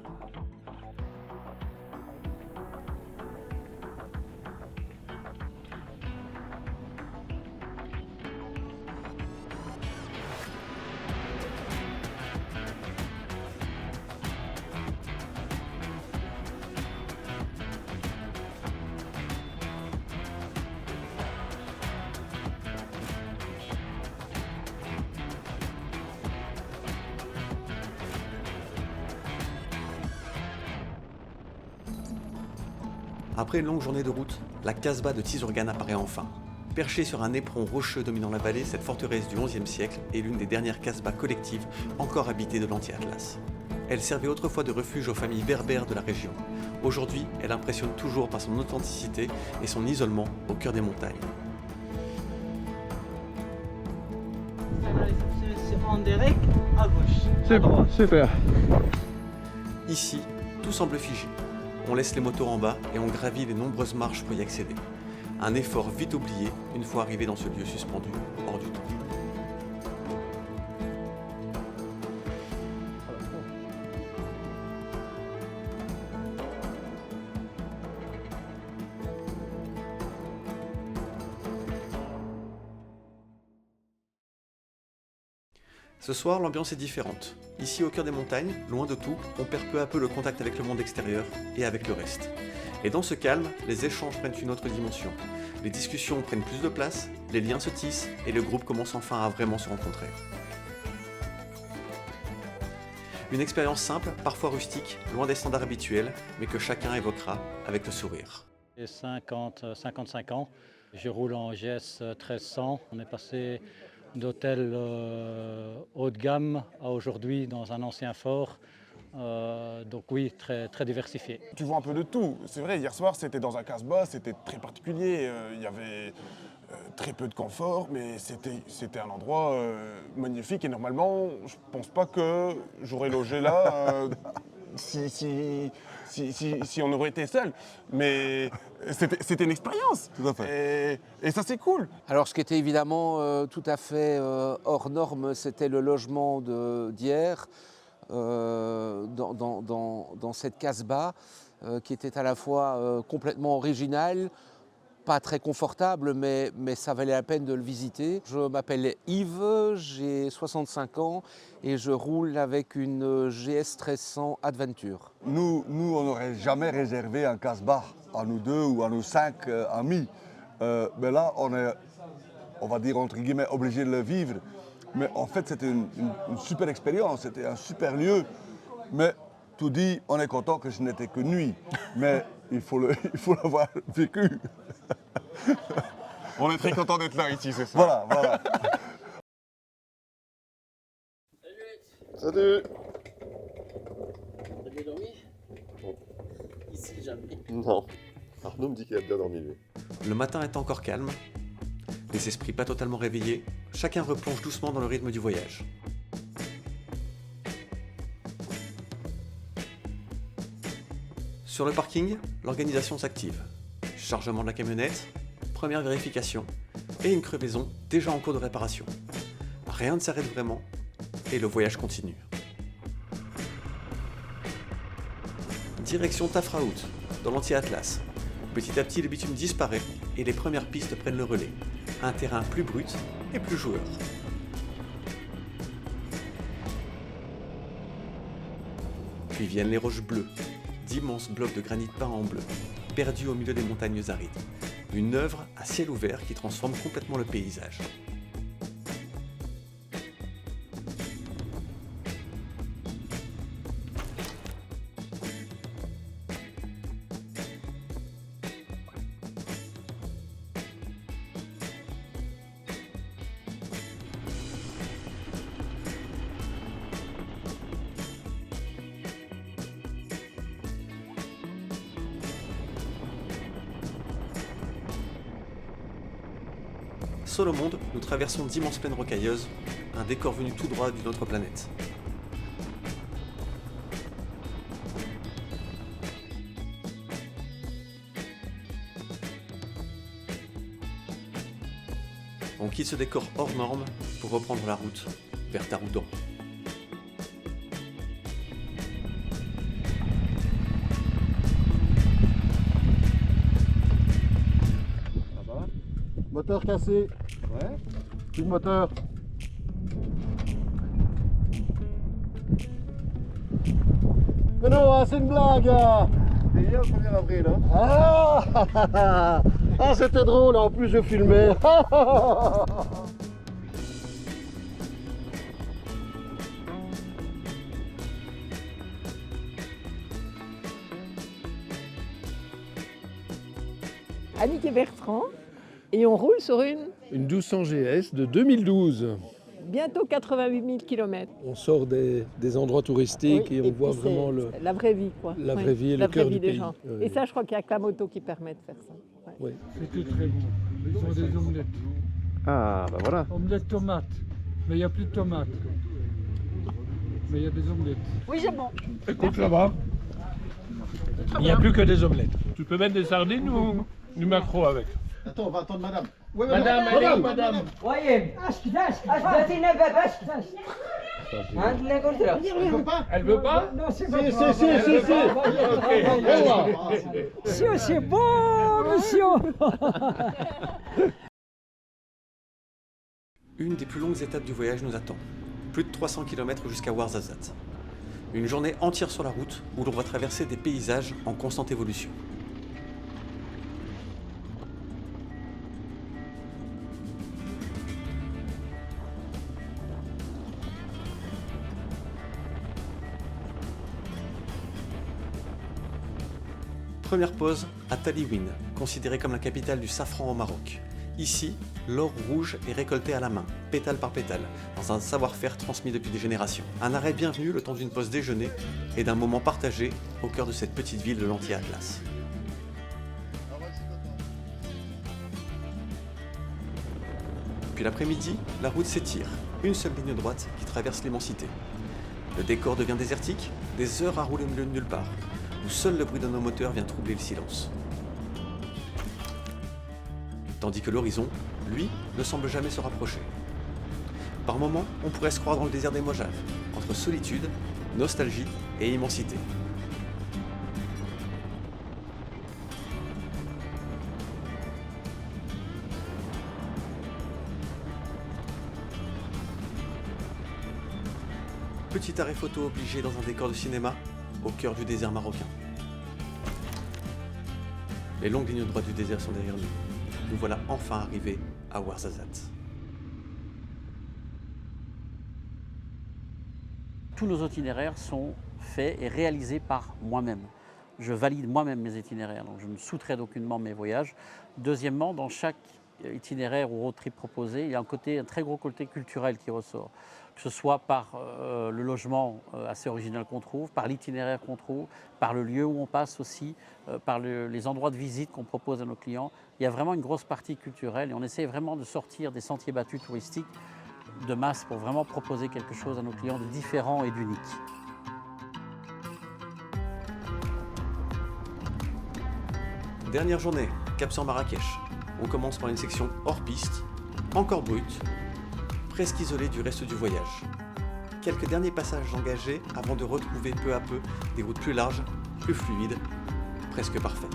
Après une longue journée de route, la Casbah de Tizurgan apparaît enfin. Perchée sur un éperon rocheux dominant la vallée, cette forteresse du XIe siècle est l'une des dernières Casbahs collectives encore habitées de l'anti-Atlas. Elle servait autrefois de refuge aux familles berbères de la région. Aujourd'hui, elle impressionne toujours par son authenticité et son isolement au cœur des montagnes. C'est en direct à gauche. C'est bon, super. Ici, tout semble figé. On laisse les motos en bas et on gravit les nombreuses marches pour y accéder. Un effort vite oublié une fois arrivé dans ce lieu suspendu hors du temps. Ce soir, l'ambiance est différente. Ici, au cœur des montagnes, loin de tout, on perd peu à peu le contact avec le monde extérieur et avec le reste. Et dans ce calme, les échanges prennent une autre dimension. Les discussions prennent plus de place, les liens se tissent et le groupe commence enfin à vraiment se rencontrer. Une expérience simple, parfois rustique, loin des standards habituels, mais que chacun évoquera avec le sourire. J'ai 55 ans, je roule en GS 1300. On est passé d'hôtel haut de gamme à aujourd'hui dans un ancien fort. Donc oui, très diversifié. Tu vois un peu de tout. C'est vrai, hier soir, c'était dans un Casbah, c'était très particulier. Il y avait très peu de confort, mais c'était un endroit magnifique. Et normalement, je pense pas que j'aurais logé là si on aurait été seul. Mais c'était une expérience. Tout à fait. Et ça, c'est cool. Alors, ce qui était évidemment tout à fait hors norme, c'était le logement d'hier dans cette Casbah, qui était à la fois complètement original, pas très confortable, mais ça valait la peine de le visiter. Je m'appelle Yves, j'ai 65 ans et je roule avec une GS 1300 Adventure. Nous, on n'aurait jamais réservé un Casbah à nous deux ou à nos 5 amis. Mais là, on est, on va dire entre guillemets, obligé de le vivre. Mais en fait, c'était une super expérience, c'était un super lieu. Mais tout dit, on est content que ce n'était que nuit. Mais il faut l'avoir vécu. On est très content d'être là ici, c'est ça. Voilà. Salut. T'as bien dormi? Ici, jamais. Non. Arnaud me dit qu'il a bien dormi, lui. Le matin est encore calme, les esprits pas totalement réveillés, chacun replonge doucement dans le rythme du voyage. Sur le parking, l'organisation s'active. Chargement de la camionnette, première vérification et une crevaison déjà en cours de réparation. Rien ne s'arrête vraiment et le voyage continue. Direction Tafraout, dans l'anti-Atlas. Petit à petit, le bitume disparaît et les premières pistes prennent le relais. Un terrain plus brut et plus joueur. Puis viennent les roches bleues, d'immenses blocs de granit peints en bleu, perdus au milieu des montagnes arides. Une œuvre à ciel ouvert qui transforme complètement le paysage. Seul au monde, nous traversons d'immenses plaines rocailleuses, un décor venu tout droit d'une autre planète. quitte ce décor hors norme pour reprendre la route vers Taroudan. Moteur cassé. Ouais. Plus de moteur. Mais non, hein, c'est une blague. C'est hier le 1er avril. Hein. Ah, c'était drôle, en plus je filmais. Annick et Bertrand, et on roule sur une 1200 GS de 2012. bientôt 88 000 km. On sort des endroits touristiques et on voit vraiment la vraie vie, quoi. La vraie vie et le cœur du pays. Gens. Et ça, je crois qu'il n'y a que la moto qui permet de faire ça. Ouais. Oui. C'était très bon. Ils ont des omelettes. Ah, bah voilà. Omelettes tomates. Mais il n'y a plus de tomates. Mais il y a des omelettes. Oui, c'est bon. Écoute, là-bas, il n'y a plus que des omelettes. Tu peux mettre des sardines ou du maquereau avec. Attends, on va attendre madame. Ouais, madame. Ouais. Elle veut pas? Non, c'est Si. c'est bon, monsieur. Une des plus longues étapes du voyage nous attend. Plus de 300 km jusqu'à Ouarzazate. Une journée entière sur la route où l'on va traverser des paysages en constante évolution. Première pause à Taliwin, considérée comme la capitale du safran au Maroc. Ici, l'or rouge est récolté à la main, pétale par pétale, dans un savoir-faire transmis depuis des générations. Un arrêt bienvenu le temps d'une pause déjeuner et d'un moment partagé au cœur de cette petite ville de l'anti-Atlas. Puis l'après-midi, la route s'étire, une seule ligne droite qui traverse l'immensité. Le décor devient désertique, des heures à rouler au milieu de nulle part, où seul le bruit de nos moteurs vient troubler le silence. Tandis que l'horizon, lui, ne semble jamais se rapprocher. Par moments, on pourrait se croire dans le désert des Mojaves, entre solitude, nostalgie et immensité. Petit arrêt photo obligé dans un décor de cinéma, au cœur du désert marocain. Les longues lignes droites du désert sont derrière nous. Nous voilà enfin arrivés à Ouarzazate. Tous nos itinéraires sont faits et réalisés par moi-même. Je valide moi-même mes itinéraires, donc je ne sous-traite aucunement mes voyages. Deuxièmement, dans chaque itinéraire ou road trip proposé, il y a un très gros côté culturel qui ressort. Que ce soit par le logement assez original qu'on trouve, par l'itinéraire qu'on trouve, par le lieu où on passe aussi, par les endroits de visite qu'on propose à nos clients. Il y a vraiment une grosse partie culturelle et on essaie vraiment de sortir des sentiers battus touristiques de masse pour vraiment proposer quelque chose à nos clients de différent et d'unique. Dernière journée, cap sur Marrakech. On commence par une section hors piste, encore brute, presque isolée du reste du voyage. Quelques derniers passages engagés avant de retrouver peu à peu des routes plus larges, plus fluides, presque parfaites.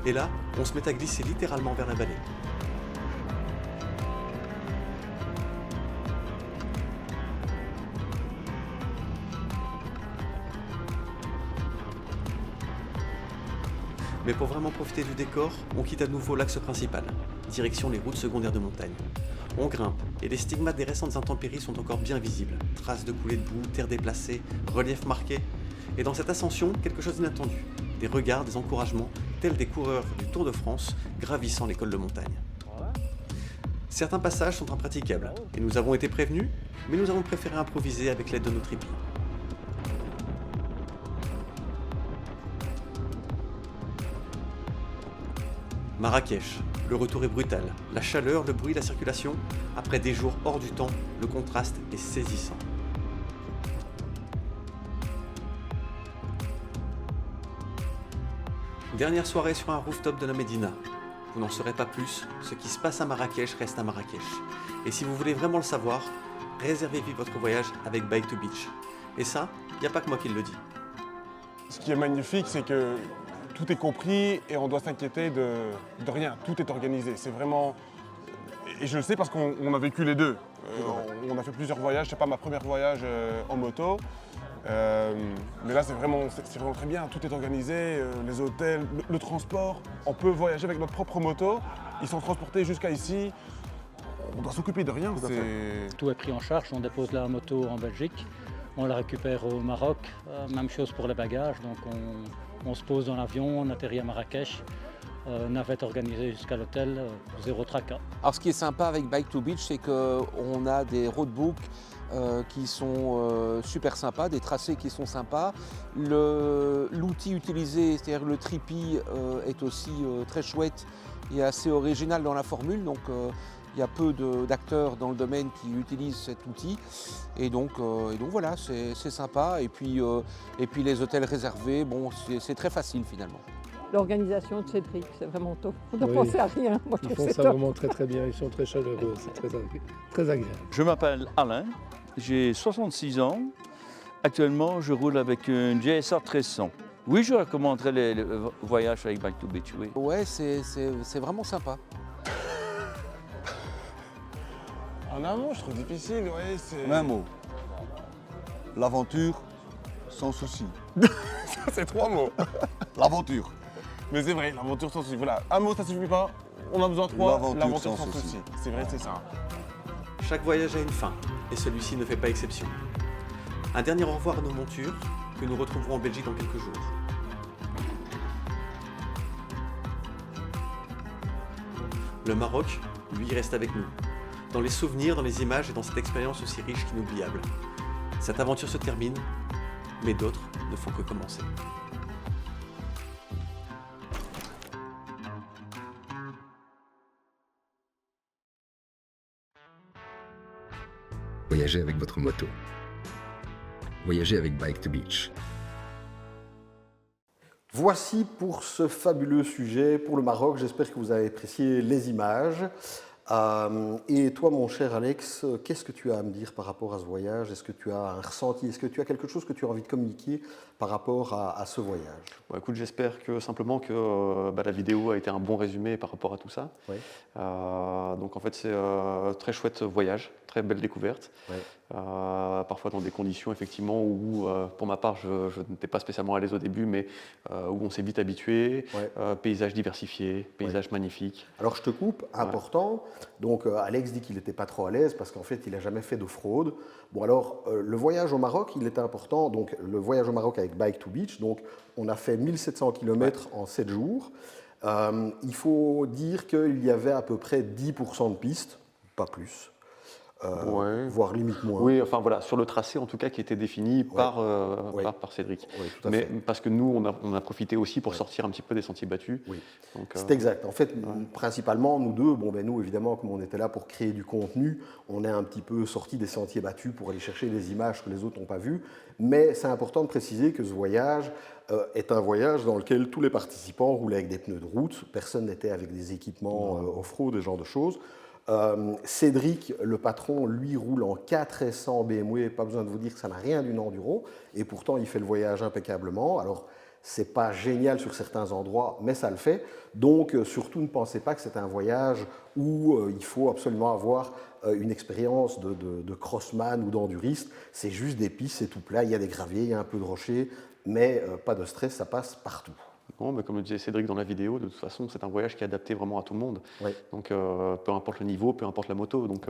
Et là, on se met à glisser littéralement vers la vallée. Mais pour vraiment profiter du décor, on quitte à nouveau l'axe principal, direction les routes secondaires de montagne. On grimpe, et les stigmates des récentes intempéries sont encore bien visibles. Traces de coulées de boue, terre déplacée, relief marqué. Et dans cette ascension, quelque chose d'inattendu. Des regards, des encouragements, tels des coureurs du Tour de France gravissant les cols de montagne. Certains passages sont impraticables, et nous avons été prévenus, mais nous avons préféré improviser avec l'aide de nos tripis. Marrakech, le retour est brutal. La chaleur, le bruit, la circulation. Après des jours hors du temps, le contraste est saisissant. Dernière soirée sur un rooftop de la Médina. Vous n'en saurez pas plus, ce qui se passe à Marrakech reste à Marrakech. Et si vous voulez vraiment le savoir, réservez vite votre voyage avec Bike to Beach. Et ça, il n'y a pas que moi qui le dis. Ce qui est magnifique, c'est que tout est compris et on doit s'inquiéter de rien. Tout est organisé. C'est vraiment... Et je le sais parce qu'on a vécu les deux. On a fait plusieurs voyages. C'est pas ma première voyage en moto. Mais là, c'est vraiment très bien. Tout est organisé. Les hôtels, le transport. On peut voyager avec notre propre moto. Ils sont transportés jusqu'à ici. On doit s'occuper de rien. Tout est pris en charge. On dépose la moto en Belgique. On la récupère au Maroc. Même chose pour les bagages. Donc on se pose dans l'avion, on atterrit à Marrakech. Navette organisée jusqu'à l'hôtel, zéro tracas. Alors ce qui est sympa avec Bike to Beach, c'est qu'on a des roadbooks qui sont super sympas, des tracés qui sont sympas. L'outil utilisé, c'est-à-dire le tripi, est aussi très chouette et assez original dans la formule. Donc il y a peu d'acteurs dans le domaine qui utilisent cet outil. Et donc voilà, c'est sympa. Et puis les hôtels réservés, bon, c'est très facile finalement. L'organisation de Cédric, c'est vraiment top. On ne pensait à rien. Moi, ils font ça vraiment très très bien, ils sont très chaleureux, c'est très agréable. Je m'appelle Alain, j'ai 66 ans. Actuellement, je roule avec une GSR 1300. Oui, je recommanderais les voyages avec Bike to Beach, oui. Ouais, c'est vraiment sympa. En un mot, je trouve difficile, ouais, c'est... Un mot. L'aventure sans souci. Ça, c'est 3 mots. L'aventure. Mais c'est vrai, l'aventure sans souci. Voilà, un mot, ça suffit pas. On a besoin de 3, l'aventure sans souci. souci. C'est vrai, c'est ça. Chaque voyage a une fin, et celui-ci ne fait pas exception. Un dernier au revoir à nos montures, que nous retrouverons en Belgique dans quelques jours. Le Maroc, lui, reste avec nous. Dans les souvenirs, dans les images et dans cette expérience aussi riche qu'inoubliable. Cette aventure se termine, mais d'autres ne font que commencer. Voyagez avec votre moto. Voyagez avec Bike to Beach. Voici pour ce fabuleux sujet pour le Maroc. J'espère que vous avez apprécié les images. Et toi, mon cher Alex, qu'est-ce que tu as à me dire par rapport à ce voyage? Est-ce que tu as un ressenti? Est-ce que tu as quelque chose que tu as envie de communiquer par rapport à ce voyage? Bon, écoute, j'espère que simplement que la vidéo a été un bon résumé par rapport à tout ça. Oui. Donc en fait, c'est un très chouette voyage, très belle découverte. Oui. Parfois dans des conditions effectivement où, pour ma part, je n'étais pas spécialement à l'aise au début, mais où on s'est vite habitué. Ouais. Paysages diversifiés, paysages magnifiques. Alors je te coupe, important. Donc Alex dit qu'il n'était pas trop à l'aise parce qu'en fait il n'a jamais fait de fraude. Bon alors le voyage au Maroc, il était important. Donc le voyage au Maroc avec Bike to Beach, donc on a fait 1700 km en 7 jours. Il faut dire qu'il y avait à peu près 10% de pistes, pas plus. Voire limite moins. Oui, enfin voilà, sur le tracé en tout cas qui était défini par Cédric. Oui, tout à mais fait. parce que nous, on a profité aussi pour sortir un petit peu des sentiers battus. Oui, donc, c'est exact. En fait, principalement, nous deux, nous évidemment, comme on était là pour créer du contenu, on est un petit peu sortis des sentiers battus pour aller chercher des images que les autres n'ont pas vues. Mais c'est important de préciser que ce voyage est un voyage dans lequel tous les participants roulaient avec des pneus de route. Personne n'était avec des équipements off-road, ce genre de choses. Cédric, le patron, lui roule en 400 BMW, pas besoin de vous dire que ça n'a rien d'une enduro, et pourtant il fait le voyage impeccablement. Alors c'est pas génial sur certains endroits, mais ça le fait. Donc surtout ne pensez pas que c'est un voyage où il faut absolument avoir une expérience de crossman ou d'enduriste. C'est juste des pistes, c'est tout plat, il y a des graviers, il y a un peu de rochers, mais pas de stress, ça passe partout. Non, mais comme le disait Cédric dans la vidéo, de toute façon, c'est un voyage qui est adapté vraiment à tout le monde. Oui. Donc, peu importe le niveau, peu importe la moto. Donc,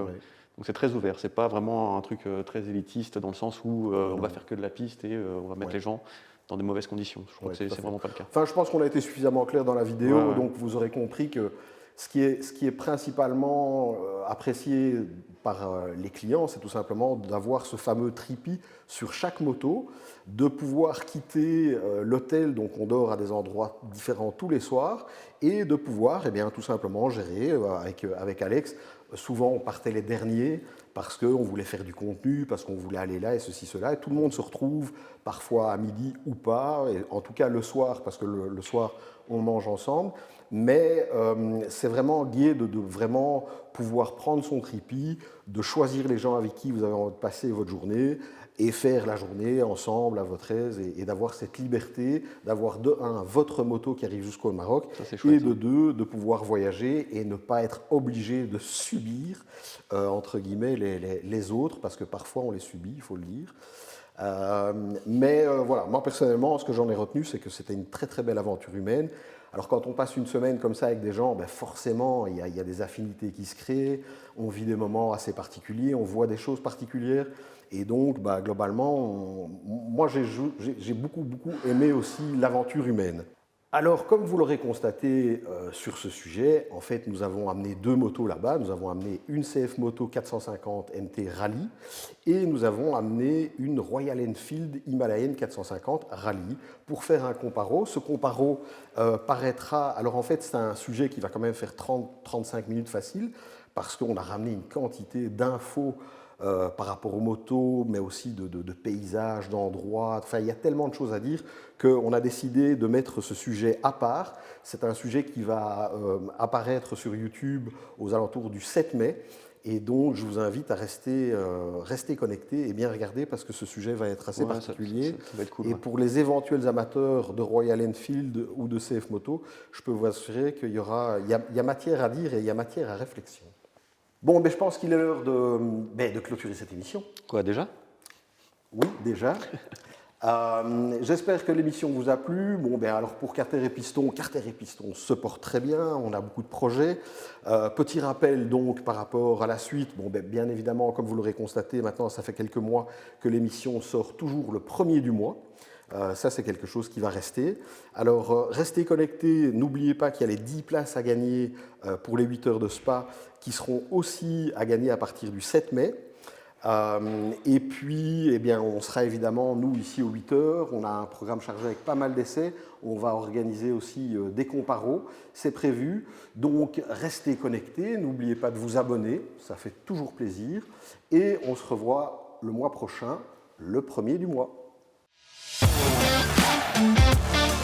c'est très ouvert. C'est pas vraiment un truc très élitiste dans le sens où on va faire que de la piste et on va mettre les gens dans des mauvaises conditions. Je crois que c'est vraiment pas le cas. Enfin, je pense qu'on a été suffisamment clair dans la vidéo, donc vous aurez compris que ce qui est principalement apprécié par les clients, c'est tout simplement d'avoir ce fameux tripi sur chaque moto, de pouvoir quitter l'hôtel, donc on dort à des endroits différents tous les soirs, et de pouvoir tout simplement gérer avec Alex. Souvent on partait les derniers parce qu'on voulait faire du contenu, parce qu'on voulait aller là et ceci, cela. Et tout le monde se retrouve parfois à midi ou pas, et en tout cas le soir, parce que le soir, on mange ensemble. Mais c'est vraiment lié de vraiment pouvoir prendre son tripi, de choisir les gens avec qui vous avez envie de passer votre journée et faire la journée ensemble à votre aise et d'avoir cette liberté, d'avoir de un, votre moto qui arrive jusqu'au Maroc et de deux, de pouvoir voyager et ne pas être obligé de subir, entre guillemets, les autres, parce que parfois on les subit, il faut le dire. Mais voilà, moi personnellement, ce que j'en ai retenu, c'est que c'était une très très belle aventure humaine. Alors quand on passe une semaine comme ça avec des gens, ben forcément il y a des affinités qui se créent, on vit des moments assez particuliers, on voit des choses particulières et donc bah, globalement, moi j'ai beaucoup aimé aussi l'aventure humaine. Alors, comme vous l'aurez constaté sur ce sujet, en fait, nous avons amené 2 motos là-bas. Nous avons amené une CF Moto 450 MT Rally et nous avons amené une Royal Enfield Himalayan 450 Rally pour faire un comparo. Ce comparo paraîtra... Alors, en fait, c'est un sujet qui va quand même faire 30-35 minutes facile parce qu'on a ramené une quantité d'infos par rapport aux motos, mais aussi de paysages, d'endroits. Enfin, il y a tellement de choses à dire qu'on a décidé de mettre ce sujet à part. C'est un sujet qui va apparaître sur YouTube aux alentours du 7 mai. Et donc, je vous invite à rester connectés et bien regarder parce que ce sujet va être assez particulier. Ça va être cool, et pour les éventuels amateurs de Royal Enfield ou de CF Moto, je peux vous assurer qu'il y a matière à dire et il y a matière à réflexion. Bon, je pense qu'il est l'heure de clôturer cette émission. Quoi, déjà? Oui, déjà. J'espère que l'émission vous a plu. Bon, alors pour Carter et Piston se porte très bien, on a beaucoup de projets. Petit rappel donc par rapport à la suite, bien évidemment, comme vous l'aurez constaté, maintenant ça fait quelques mois que l'émission sort toujours le 1er du mois. Ça, c'est quelque chose qui va rester. Alors, restez connectés. N'oubliez pas qu'il y a les 10 places à gagner pour les 8 heures de Spa qui seront aussi à gagner à partir du 7 mai. Et puis, on sera évidemment, nous, ici aux 8 heures. On a un programme chargé avec pas mal d'essais. On va organiser aussi des comparos. C'est prévu. Donc, restez connectés. N'oubliez pas de vous abonner. Ça fait toujours plaisir. Et on se revoit le mois prochain, le 1er du mois. Thank you.